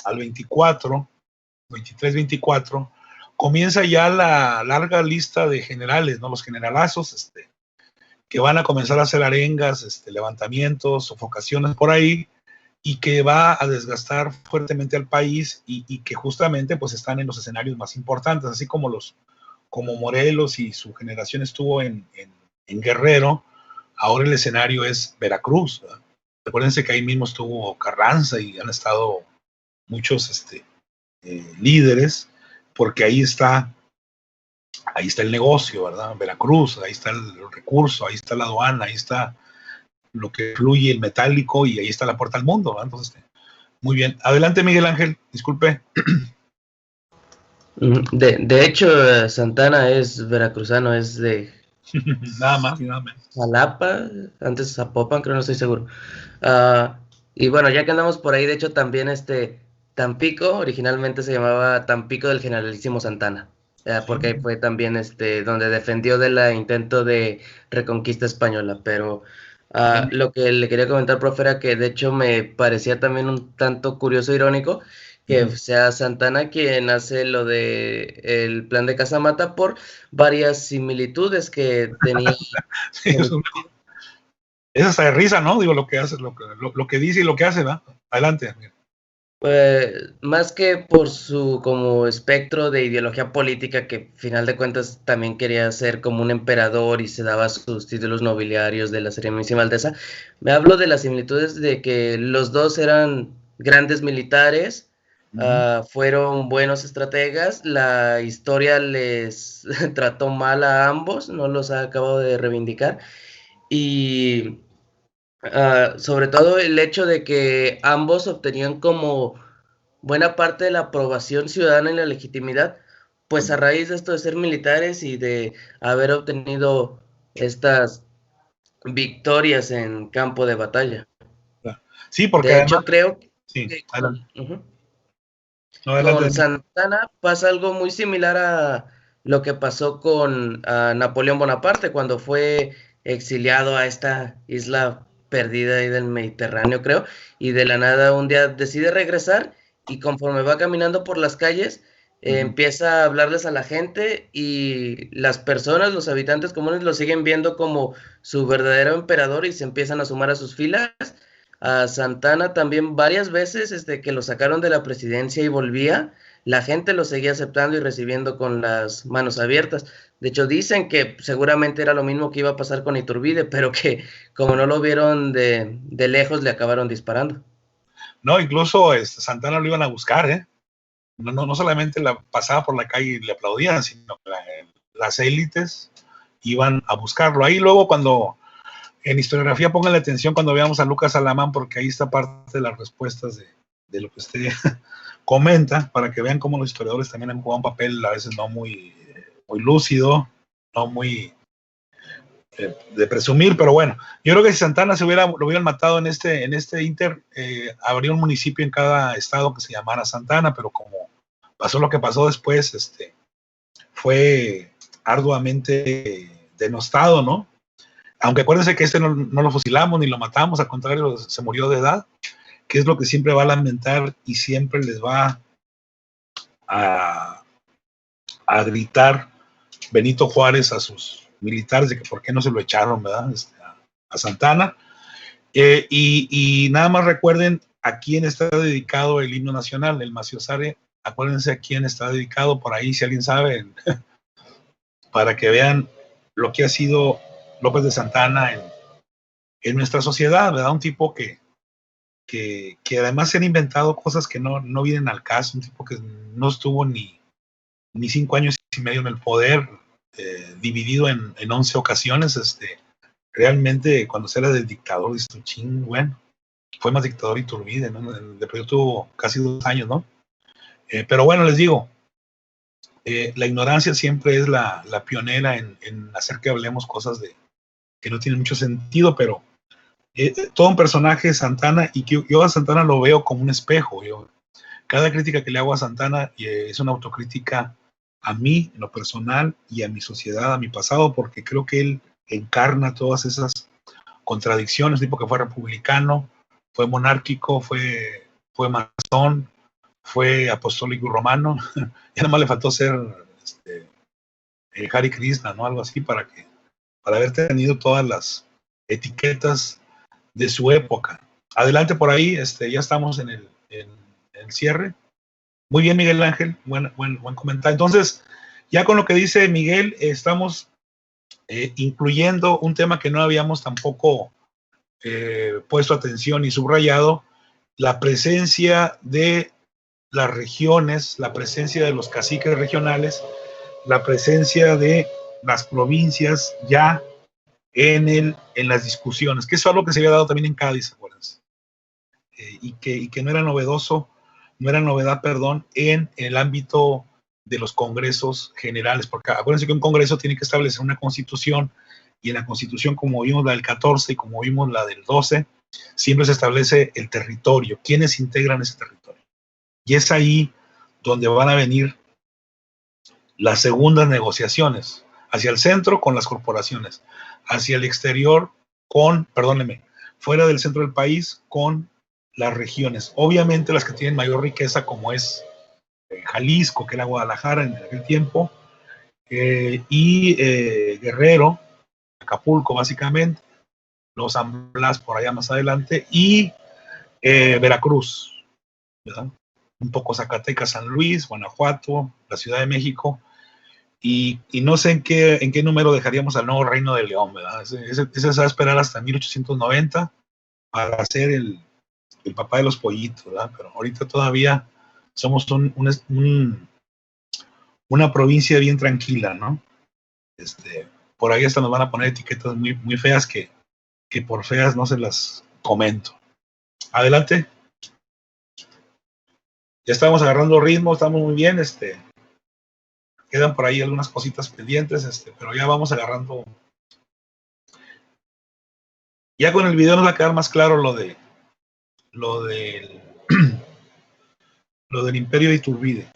al 24, 23-24, comienza ya la larga lista de generales, ¿no? Los generalazos, que van a comenzar a hacer arengas, levantamientos, sofocaciones por ahí, y que va a desgastar fuertemente al país, y que justamente pues están en los escenarios más importantes, así como Morelos y su generación estuvo en Guerrero. Ahora el escenario es Veracruz, ¿verdad? Recuérdense que ahí mismo estuvo Carranza y han estado muchos líderes, porque ahí está el negocio, ¿verdad? Veracruz, ahí está el recurso, ahí está la aduana, ahí está lo que fluye el metálico, y ahí está la puerta al mundo, ¿verdad? Entonces, muy bien. Adelante, Miguel Ángel, disculpe. De hecho, Santana es veracruzano, es de nada más y nada menos. Jalapa, antes Zapopan, creo, no estoy seguro. Y bueno, ya que andamos por ahí, de hecho también Tampico, originalmente se llamaba Tampico del Generalísimo Santana, porque ahí fue también donde defendió del intento de reconquista española, pero lo que le quería comentar, profe, era que de hecho me parecía también un tanto curioso e irónico que sea Santana quien hace lo de el plan de Casamata por varias similitudes que tenía. Sí, es hasta de risa, ¿no? Digo, lo que hace, lo que dice y lo que hace, ¿verdad? Adelante. Pues, más que por su como espectro de ideología política, que final de cuentas también quería ser como un emperador y se daba sus títulos nobiliarios de la Serenísima Alteza, me hablo de las similitudes de que los dos eran grandes militares, fueron buenos estrategas, la historia les trató mal a ambos, no los ha acabado de reivindicar, y sobre todo el hecho de que ambos obtenían como buena parte de la aprobación ciudadana y la legitimidad, pues a raíz de esto de ser militares y de haber obtenido estas victorias en campo de batalla. Sí, porque de hecho creo sí, que con Santana pasa algo muy similar a lo que pasó con Napoleón Bonaparte cuando fue exiliado a esta isla perdida ahí del Mediterráneo, creo, y de la nada un día decide regresar, y conforme va caminando por las calles, empieza a hablarles a la gente, y las personas, los habitantes comunes, lo siguen viendo como su verdadero emperador y se empiezan a sumar a sus filas. A Santana también varias veces que lo sacaron de la presidencia y volvía, la gente lo seguía aceptando y recibiendo con las manos abiertas. De hecho, dicen que seguramente era lo mismo que iba a pasar con Iturbide, pero que como no lo vieron de lejos, le acabaron disparando. No, incluso Santana lo iban a buscar, ¿eh? No solamente la pasaba por la calle y le aplaudían, sino que las élites iban a buscarlo. Ahí luego cuando en historiografía pónganle atención cuando veamos a Lucas Alamán, porque ahí está parte de las respuestas de lo que usted comenta, para que vean cómo los historiadores también han jugado un papel a veces no muy lúcido, no muy de presumir, pero bueno, yo creo que si Santana lo hubieran matado en este inter, habría un municipio en cada estado que se llamara Santana, pero como pasó lo que pasó después, fue arduamente denostado, ¿no? Aunque acuérdense que no lo fusilamos ni lo matamos, al contrario, se murió de edad, que es lo que siempre va a lamentar y siempre les va a gritar Benito Juárez a sus militares de que por qué no se lo echaron, ¿verdad? A Santana. Y nada más recuerden a quién está dedicado el himno nacional, el Maciosare. Acuérdense a quién está dedicado, por ahí si alguien sabe, para que vean lo que ha sido López de Santana en nuestra sociedad, ¿verdad? Un tipo que además se han inventado cosas que no vienen al caso, un tipo que no estuvo ni 5 años y medio en el poder, dividido en 11 ocasiones, realmente cuando se era del dictador, dice, bueno, fue más dictador Iturbide, ¿no? De pronto tuvo casi 2 años, ¿no? Pero bueno, les digo, la ignorancia siempre es la pionera en hacer que hablemos cosas que no tienen mucho sentido, pero todo un personaje Santana, y que yo a Santana lo veo como un espejo. Cada crítica que le hago a Santana es una autocrítica a mí, en lo personal, y a mi sociedad, a mi pasado, porque creo que él encarna todas esas contradicciones, tipo que fue republicano, fue monárquico, fue masón, fue apostólico y romano, y nada más le faltó ser Hare Krishna, ¿no? Algo así, para haber tenido todas las etiquetas de su época. Adelante por ahí, ya estamos en el cierre. Muy bien, Miguel Ángel, buen comentario. Entonces, ya con lo que dice Miguel, estamos incluyendo un tema que no habíamos tampoco puesto atención y subrayado, la presencia de las regiones, la presencia de los caciques regionales, la presencia de las provincias ya en las discusiones, que eso es algo que se había dado también en Cádiz, acuérdense, y que no era novedad, en el ámbito de los congresos generales, porque acuérdense que un congreso tiene que establecer una constitución, y en la constitución, como vimos la del 14 y como vimos la del 12, siempre se establece el territorio, quiénes integran ese territorio. Y es ahí donde van a venir las segundas negociaciones, hacia el centro con las corporaciones, hacia el exterior fuera del centro del país con las regiones. Obviamente las que tienen mayor riqueza, como es Jalisco, que era Guadalajara en aquel tiempo, y Guerrero, Acapulco básicamente, los San Blas por allá más adelante, y Veracruz, ¿verdad? Un poco Zacatecas, San Luis, Guanajuato, la Ciudad de México, y no sé en qué número dejaríamos al nuevo Reino de León, ¿verdad? Ese se va a esperar hasta 1890 para ser el papá de los pollitos, ¿verdad? Pero ahorita todavía somos una provincia bien tranquila, ¿no? Por ahí hasta nos van a poner etiquetas muy, muy feas que por feas no se las comento. Adelante. Ya estamos agarrando ritmo, estamos muy bien, quedan por ahí algunas cositas pendientes, pero ya vamos agarrando. Ya con el video nos va a quedar más claro lo del imperio de Iturbide.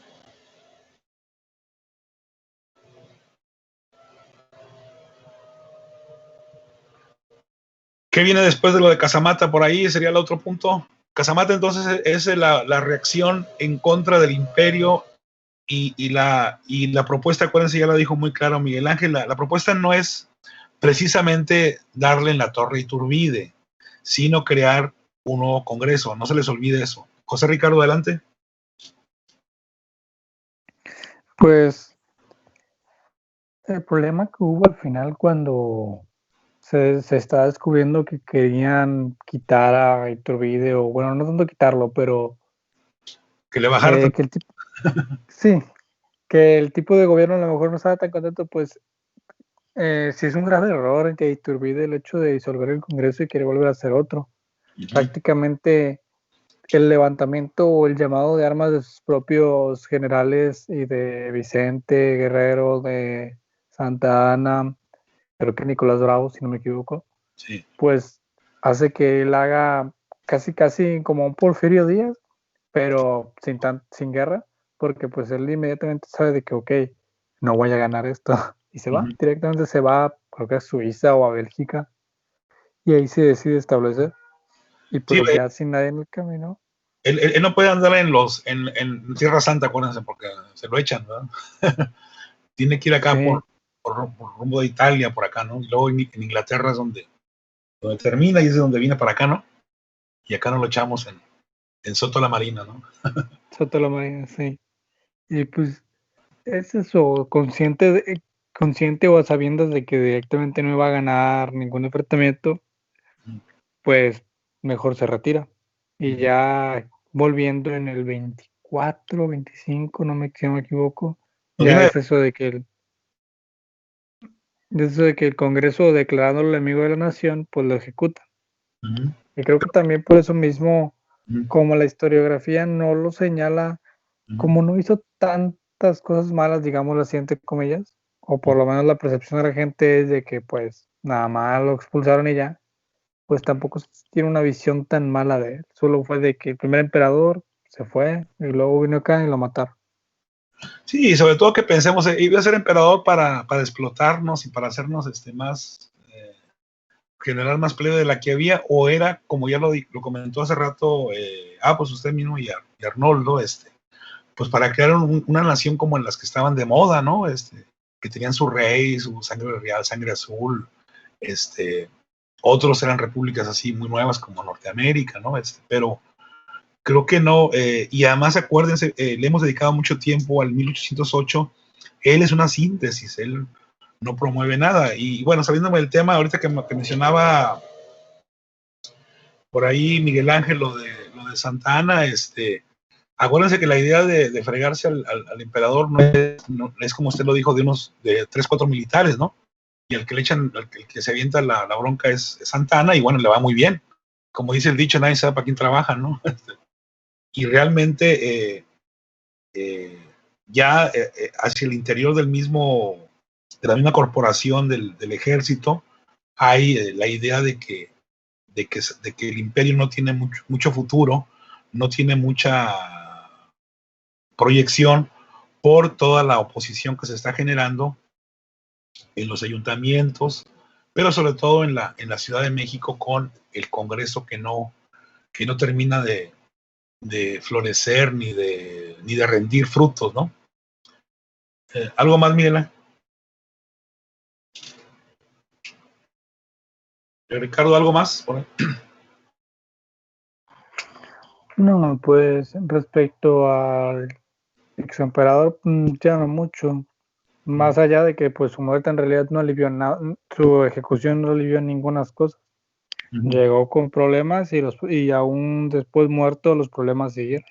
¿Qué viene después de lo de Casamata? Por ahí sería el otro punto. Casamata entonces es la reacción en contra del imperio y la propuesta, acuérdense, ya la dijo muy claro Miguel Ángel, la propuesta no es precisamente darle en la torre a Iturbide, sino crear un nuevo congreso, no se les olvide eso. José Ricardo, adelante. Pues el problema que hubo al final cuando se está descubriendo que querían quitar a Iturbide, o bueno, no tanto quitarlo, pero Que le bajaron. que el tipo, sí, que el tipo de gobierno a lo mejor no estaba tan contento, pues sí es un grave error que Iturbide el hecho de disolver el Congreso y quiere volver a hacer otro. Prácticamente el levantamiento o el llamado de armas de sus propios generales y de Vicente Guerrero, de Santa Anna, creo que Nicolás Bravo, si no me equivoco, Sí. pues hace que él haga casi como un Porfirio Díaz, pero sin guerra, porque pues él inmediatamente sabe de que, ok, no voy a ganar esto, y se va, directamente se va, creo que a Suiza o a Bélgica, y ahí se decide establecer, y pues Sí, ya sin nadie en el camino. Él no puede andar en Tierra Santa, acuérdense, porque se lo echan, ¿verdad? Tiene que ir acá Sí. por rumbo de Italia, por acá, ¿no? Y luego en Inglaterra es donde termina y es de donde viene para acá, ¿no? Y acá nos lo echamos en Soto la Marina, ¿no? Soto la Marina, sí. Y pues es eso, consciente o a sabiendas de que directamente no iba a ganar ningún enfrentamiento, pues mejor se retira. Y ya volviendo en el 24, 25, si no me equivoco, Nos ya viene es eso de que el Congreso, declarándolo enemigo de la nación, pues lo ejecuta. Y creo que también por eso mismo, como la historiografía no lo señala, como no hizo tantas cosas malas, digámoslo así, entre comillas, o por lo menos la percepción de la gente es de que pues nada más lo expulsaron y ya, pues tampoco tiene una visión tan mala de él. Solo fue de que el primer emperador se fue y luego vino acá y lo mataron. Sí, y sobre todo que pensemos, iba a ser emperador para explotarnos y para hacernos más, generar más plebe de la que había, o era, como ya lo comentó hace rato, pues usted mismo y Arnoldo, pues para crear una nación como en las que estaban de moda, ¿no? Que tenían su rey, su sangre real, sangre azul, otros eran repúblicas así muy nuevas como Norteamérica, ¿no? Pero creo que no, y además acuérdense, le hemos dedicado mucho tiempo al 1808, él es una síntesis, él no promueve nada, y bueno, saliéndome del tema, ahorita que mencionaba por ahí Miguel Ángel lo de Santa Ana, acuérdense que la idea de fregarse al emperador no es como usted lo dijo, de 3, 4 militares, ¿no? Y el que le echan, el que se avienta la bronca es Santa Ana, y bueno, le va muy bien. Como dice el dicho, nadie sabe para quién trabaja, ¿no? Y realmente ya hacia el interior de la misma corporación del ejército, hay la idea de que el imperio no tiene mucho futuro, no tiene mucha proyección por toda la oposición que se está generando en los ayuntamientos, pero sobre todo en la Ciudad de México, con el Congreso que no termina de florecer ni de rendir frutos, ¿no? ¿Algo más, Miguel? Ricardo, ¿algo más? No, pues respecto al exemperador, ya no mucho. Más allá de que pues su muerte en realidad no alivió nada, su ejecución no alivió ninguna cosa. Llegó con problemas y aún después muerto los problemas siguieron.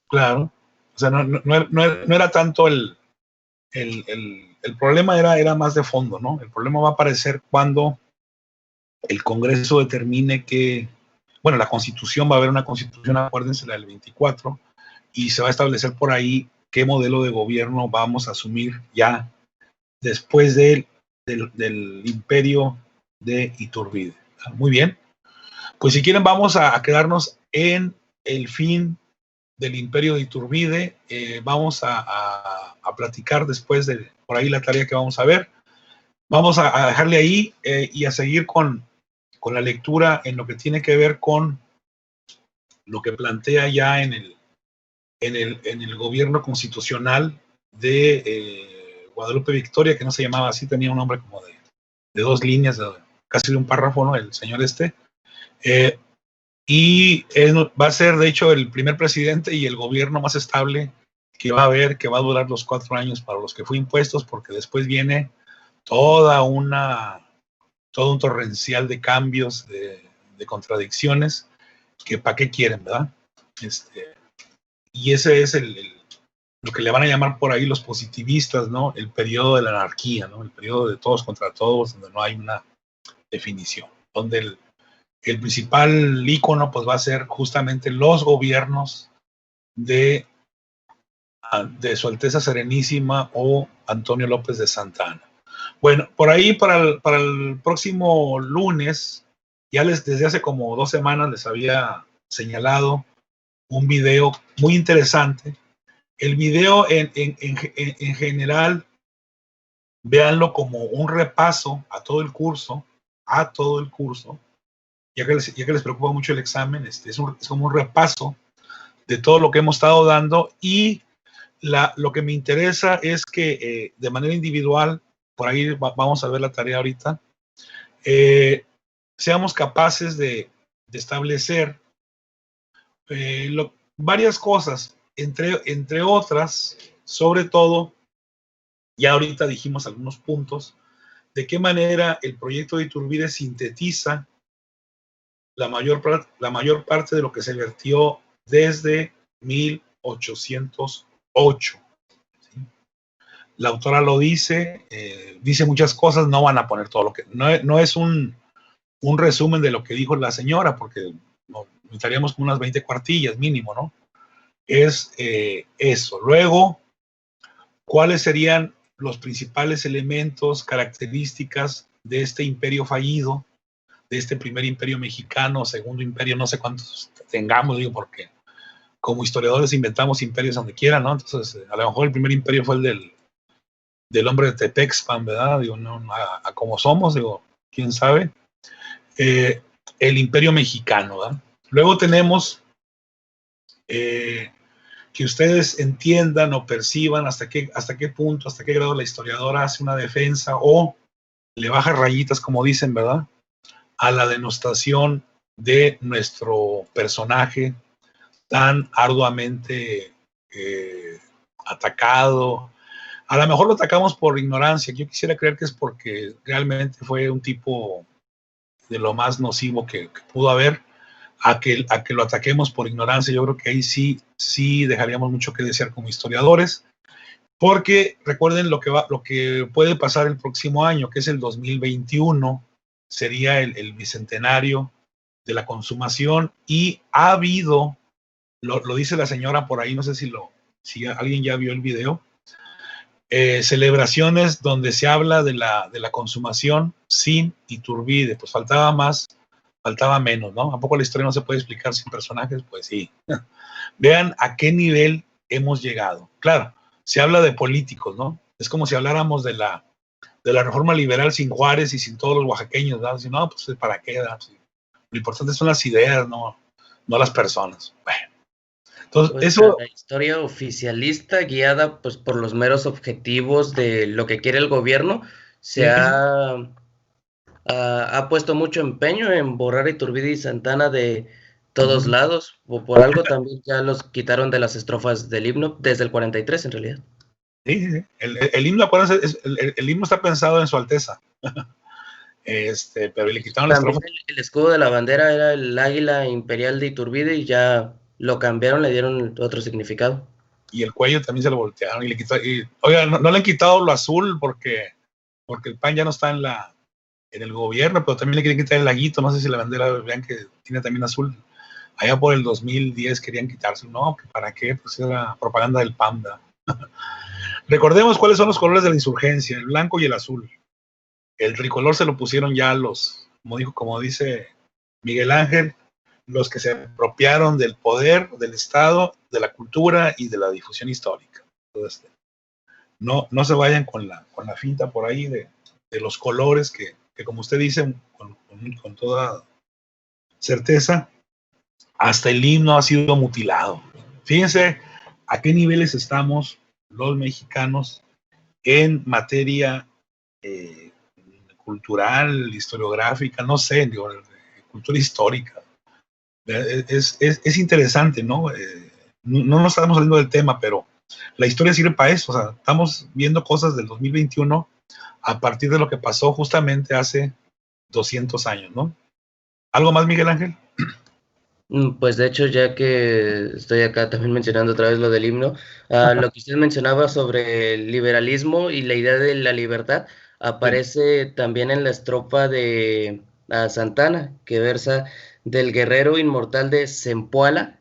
Claro. O sea, no era tanto el problema, era más de fondo, ¿no? El problema va a aparecer cuando el Congreso determine que, bueno, la Constitución, va a haber una Constitución, acuérdense, la del 24, y se va a establecer por ahí qué modelo de gobierno vamos a asumir ya después del imperio de Iturbide. Muy bien. Pues si quieren vamos a quedarnos en el fin del imperio de Iturbide. Vamos a platicar después de por ahí la tarea que vamos a ver. Vamos a dejarle ahí y a seguir con la lectura en lo que tiene que ver con lo que plantea ya en el gobierno constitucional de Guadalupe Victoria, que no se llamaba así, tenía un nombre como de 2 líneas, casi de un párrafo, ¿no? El señor y él va a ser, de hecho, el primer presidente y el gobierno más estable que va a haber, que va a durar los 4 años para los que fue impuestos, porque después viene todo un torrencial de cambios, de contradicciones, que para qué quieren, ¿verdad? Y ese es lo que le van a llamar por ahí los positivistas, ¿no? El periodo de la anarquía, ¿no? El periodo de todos contra todos, donde no hay una definición, donde el principal ícono pues va a ser justamente los gobiernos de Su Alteza Serenísima o Antonio López de Santa Anna. Bueno, por ahí para el próximo lunes, ya desde hace como 2 semanas les había señalado un video muy interesante. El video en general, véanlo como un repaso a todo el curso, ya que les preocupa mucho el examen, es como un repaso de todo lo que hemos estado dando, y lo que me interesa es que de manera individual, por ahí vamos a ver la tarea ahorita, seamos capaces de establecer varias cosas, entre otras, sobre todo, ya ahorita dijimos algunos puntos, de qué manera el proyecto de Iturbide sintetiza la mayor parte de lo que se vertió desde 1808. ¿Sí? La autora lo dice, dice muchas cosas, no van a poner todo lo que... No es un resumen de lo que dijo la señora, porque necesitaríamos como unas 20 cuartillas mínimo, ¿no? Es eso. Luego, ¿cuáles serían los principales elementos, características de este imperio fallido, de este primer imperio mexicano, segundo imperio, no sé cuántos tengamos, digo, porque como historiadores inventamos imperios donde quiera, ¿no? Entonces, a lo mejor el primer imperio fue el del hombre de Tepexpan, ¿verdad? Digo, no, a como somos, digo, quién sabe. El imperio mexicano, ¿verdad? Luego tenemos que ustedes entiendan o perciban hasta qué punto, hasta qué grado la historiadora hace una defensa o le baja rayitas, como dicen, ¿verdad?, a la denostación de nuestro personaje tan arduamente atacado. A lo mejor lo atacamos por ignorancia. Yo quisiera creer que es porque realmente fue un tipo de lo más nocivo que pudo haber. A que lo ataquemos por ignorancia, yo creo que ahí sí dejaríamos mucho que desear como historiadores, porque recuerden lo que puede pasar el próximo año, que es el 2021, sería el bicentenario de la consumación, y ha habido, lo dice la señora por ahí, no sé si alguien ya vio el video, celebraciones donde se habla de la consumación sin Iturbide. Pues faltaba menos, ¿no? ¿A poco la historia no se puede explicar sin personajes? Pues sí. Vean a qué nivel hemos llegado. Claro, se habla de políticos, ¿no? Es como si habláramos de la reforma liberal sin Juárez y sin todos los oaxaqueños, ¿no? Si no, pues ¿para qué? Sí. Lo importante son las ideas, no las personas. Bueno. Entonces, pues eso... La historia oficialista guiada pues por los meros objetivos de lo que quiere el gobierno se ha puesto mucho empeño en borrar a Iturbide y Santa Anna de todos lados, o por algo también ya los quitaron de las estrofas del himno, desde el 43 en realidad. Sí. El himno, acuérdense, el himno está pensado en Su Alteza, pero le quitaron las estrofas. El escudo de la bandera era el águila imperial de Iturbide y ya lo cambiaron, le dieron otro significado. Y el cuello también se lo voltearon y le quitaron. Oiga, no le han quitado lo azul porque el PAN ya no está en el gobierno, pero también le quieren quitar el laguito. No sé si la bandera, vean que tiene también azul. Allá por el 2010 querían quitarse. No, ¿para qué? Pues era propaganda del PAN. Recordemos cuáles son los colores de la insurgencia: el blanco y el azul. El tricolor se lo pusieron ya como dice Miguel Ángel, los que se apropiaron del poder, del Estado, de la cultura y de la difusión histórica. Entonces, no se vayan con la finta por ahí de los colores que como usted dice, con toda certeza, hasta el himno ha sido mutilado. Fíjense a qué niveles estamos los mexicanos en materia cultural, historiográfica, no sé, cultura histórica. Es interesante, ¿no? No nos estamos saliendo del tema, pero la historia sirve para eso. O sea, estamos viendo cosas del 2021 a partir de lo que pasó justamente hace 200 años, ¿no? ¿Algo más, Miguel Ángel? Pues de hecho, ya que estoy acá también mencionando otra vez lo del himno, lo que usted mencionaba sobre el liberalismo y la idea de la libertad aparece también en la estrofa de Santana, que versa del guerrero inmortal de Zempoala,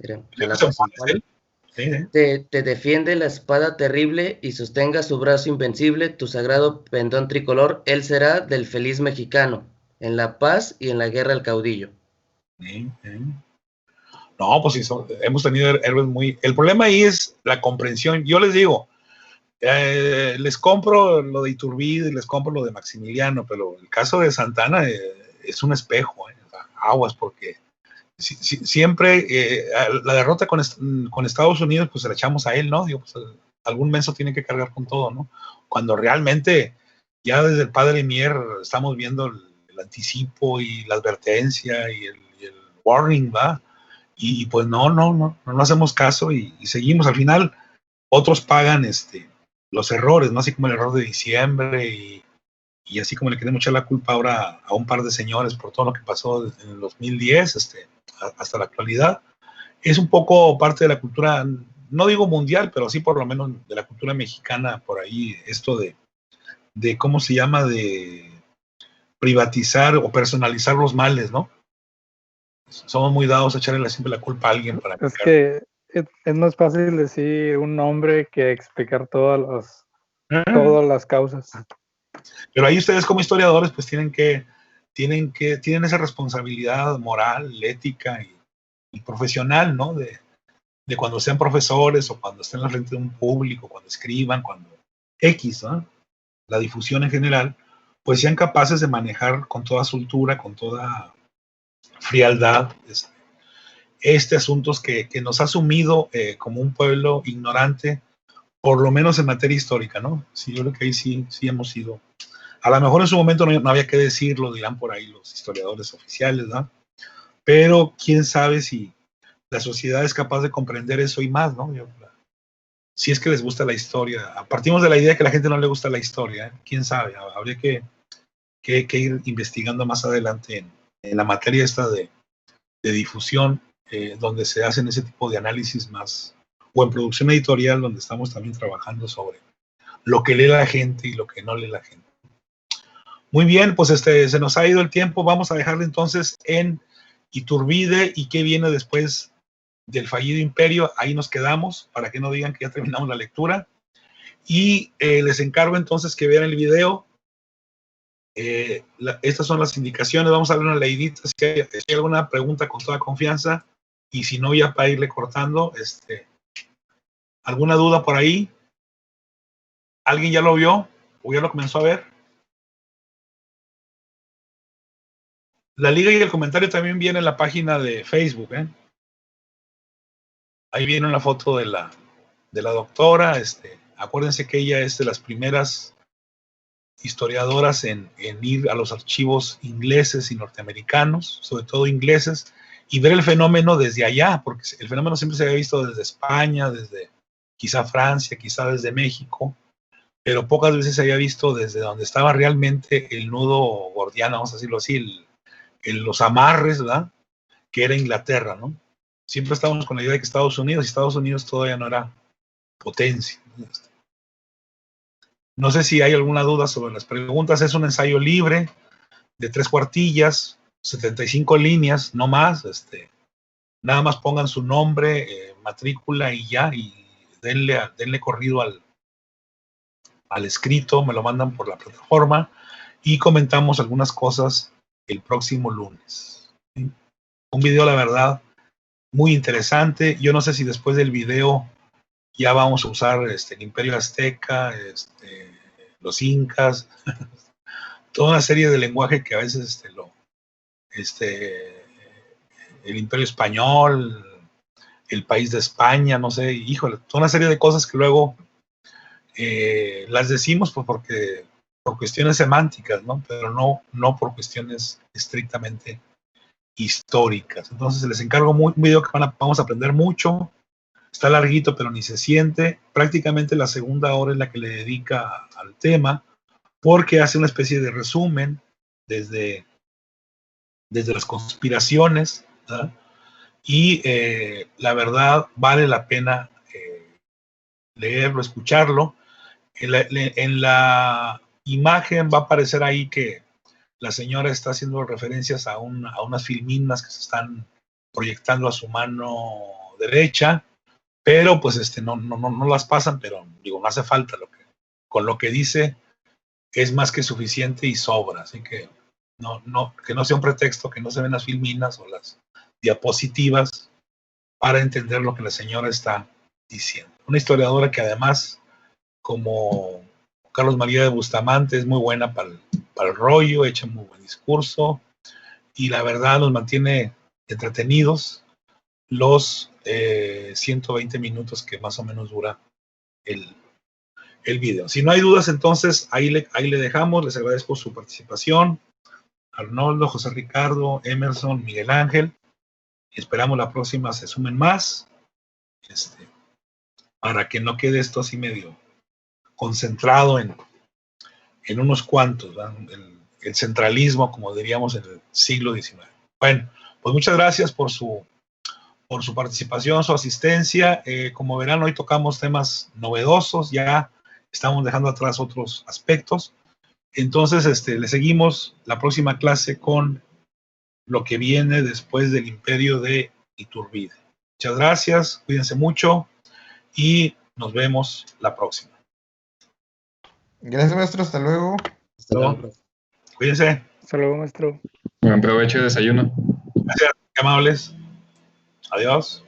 te defiende la espada terrible y sostenga su brazo invencible, tu sagrado pendón tricolor, él será del feliz mexicano, en la paz y en la guerra el caudillo. No, pues sí, hemos tenido héroes muy... El problema ahí es la comprensión. Yo les digo, les compro lo de Iturbide, les compro lo de Maximiliano, pero el caso de Santana es un espejo, aguas, porque siempre la derrota con Estados Unidos, pues se la echamos a él, ¿no? Digo, pues, algún menso tiene que cargar con todo, ¿no? Cuando realmente ya desde el padre Mier estamos viendo el anticipo y la advertencia y el warning, ¿va? Y pues no hacemos caso y seguimos. Al final, otros pagan los errores, ¿no? Así como el error de diciembre y así como le queremos echar la culpa ahora a un par de señores por todo lo que pasó en el 2010 hasta la actualidad. Es un poco parte de la cultura, no digo mundial, pero sí por lo menos de la cultura mexicana por ahí, esto de ¿cómo se llama? De privatizar o personalizar los males, ¿no? Somos muy dados a echarle siempre la culpa a alguien para es que es más fácil decir un nombre que explicar todas las causas. Pero ahí ustedes como historiadores pues tienen esa responsabilidad moral, ética y profesional, ¿no? De cuando sean profesores o cuando estén al frente de un público, cuando escriban, cuando X, ¿no? La difusión en general, pues sean capaces de manejar con toda soltura, con toda frialdad, asuntos que nos ha sumido como un pueblo ignorante, por lo menos en materia histórica, ¿no? Sí, yo creo que ahí sí hemos sido. A lo mejor en su momento no había que decirlo, dirán por ahí los historiadores oficiales, ¿no? Pero quién sabe si la sociedad es capaz de comprender eso y más, ¿no? Si es que les gusta la historia. Partimos de la idea de que a la gente no le gusta la historia, ¿eh? Quién sabe, habría que ir investigando más adelante en la materia esta de difusión, donde se hacen ese tipo de análisis más, o en producción editorial, donde estamos también trabajando sobre lo que lee la gente y lo que no lee la gente. Muy bien, pues se nos ha ido el tiempo. Vamos a dejarle entonces en Iturbide y qué viene después del fallido imperio. Ahí nos quedamos para que no digan que ya terminamos la lectura. Y les encargo entonces que vean el video. Estas son las indicaciones. Vamos a darle una leidita si hay alguna pregunta con toda confianza, y si no, ya para irle cortando. ¿Alguna duda por ahí? ¿Alguien ya lo vio o ya lo comenzó a ver? La liga y el comentario también viene en la página de Facebook, ¿eh? Ahí viene una foto de la doctora. Acuérdense que ella es de las primeras historiadoras en ir a los archivos ingleses y norteamericanos, sobre todo ingleses, y ver el fenómeno desde allá, porque el fenómeno siempre se había visto desde España, desde quizá Francia, quizá desde México, pero pocas veces se había visto desde donde estaba realmente el nudo gordiano, vamos a decirlo así, los amarres, ¿verdad? Que era Inglaterra, ¿no? Siempre estábamos con la idea de que Estados Unidos todavía no era potencia. No sé si hay alguna duda sobre las preguntas. Es un ensayo libre de 3 cuartillas, 75 líneas, no más. Nada más pongan su nombre, matrícula y ya, y denle corrido al escrito, me lo mandan por la plataforma y comentamos algunas cosas el próximo lunes. ¿Sí? Un video, la verdad, muy interesante. Yo no sé si después del video ya vamos a usar el Imperio Azteca, los incas, toda una serie de lenguaje que a veces el Imperio Español, el país de España, no sé, híjole, toda una serie de cosas que luego las decimos pues porque por cuestiones semánticas, ¿no? Pero no por cuestiones estrictamente históricas. Entonces les encargo un video que vamos a aprender mucho. Está larguito, pero ni se siente. Prácticamente la segunda hora es la que le dedica al tema, porque hace una especie de resumen desde las conspiraciones, ¿verdad? Y la verdad vale la pena leerlo, escucharlo. En la imagen va a aparecer ahí que la señora está haciendo referencias a unas filminas que se están proyectando a su mano derecha, pero pues no las pasan, pero digo, no hace falta, con lo que dice es más que suficiente y sobra, así que que no sea un pretexto que no se ven las filminas o las diapositivas para entender lo que la señora está diciendo. Una historiadora que además, como Carlos María de Bustamante, es muy buena para el rollo, echa muy buen discurso y la verdad nos mantiene entretenidos los 120 minutos que más o menos dura el video. Si no hay dudas, entonces ahí le dejamos. Les agradezco su participación. Arnoldo, José Ricardo, Emerson, Miguel Ángel. Esperamos la próxima se sumen más, para que no quede esto así medio concentrado en unos cuantos, el centralismo, como diríamos, en el siglo XIX. Bueno, pues muchas gracias por su participación, su asistencia. Como verán, hoy tocamos temas novedosos, ya estamos dejando atrás otros aspectos. Entonces, le seguimos la próxima clase con lo que viene después del imperio de Iturbide. Muchas gracias, cuídense mucho y nos vemos la próxima. Gracias, maestro, hasta luego. Hasta luego. Cuídense. Hasta luego, maestro. Buen provecho de desayuno. Gracias, qué amables. Adiós.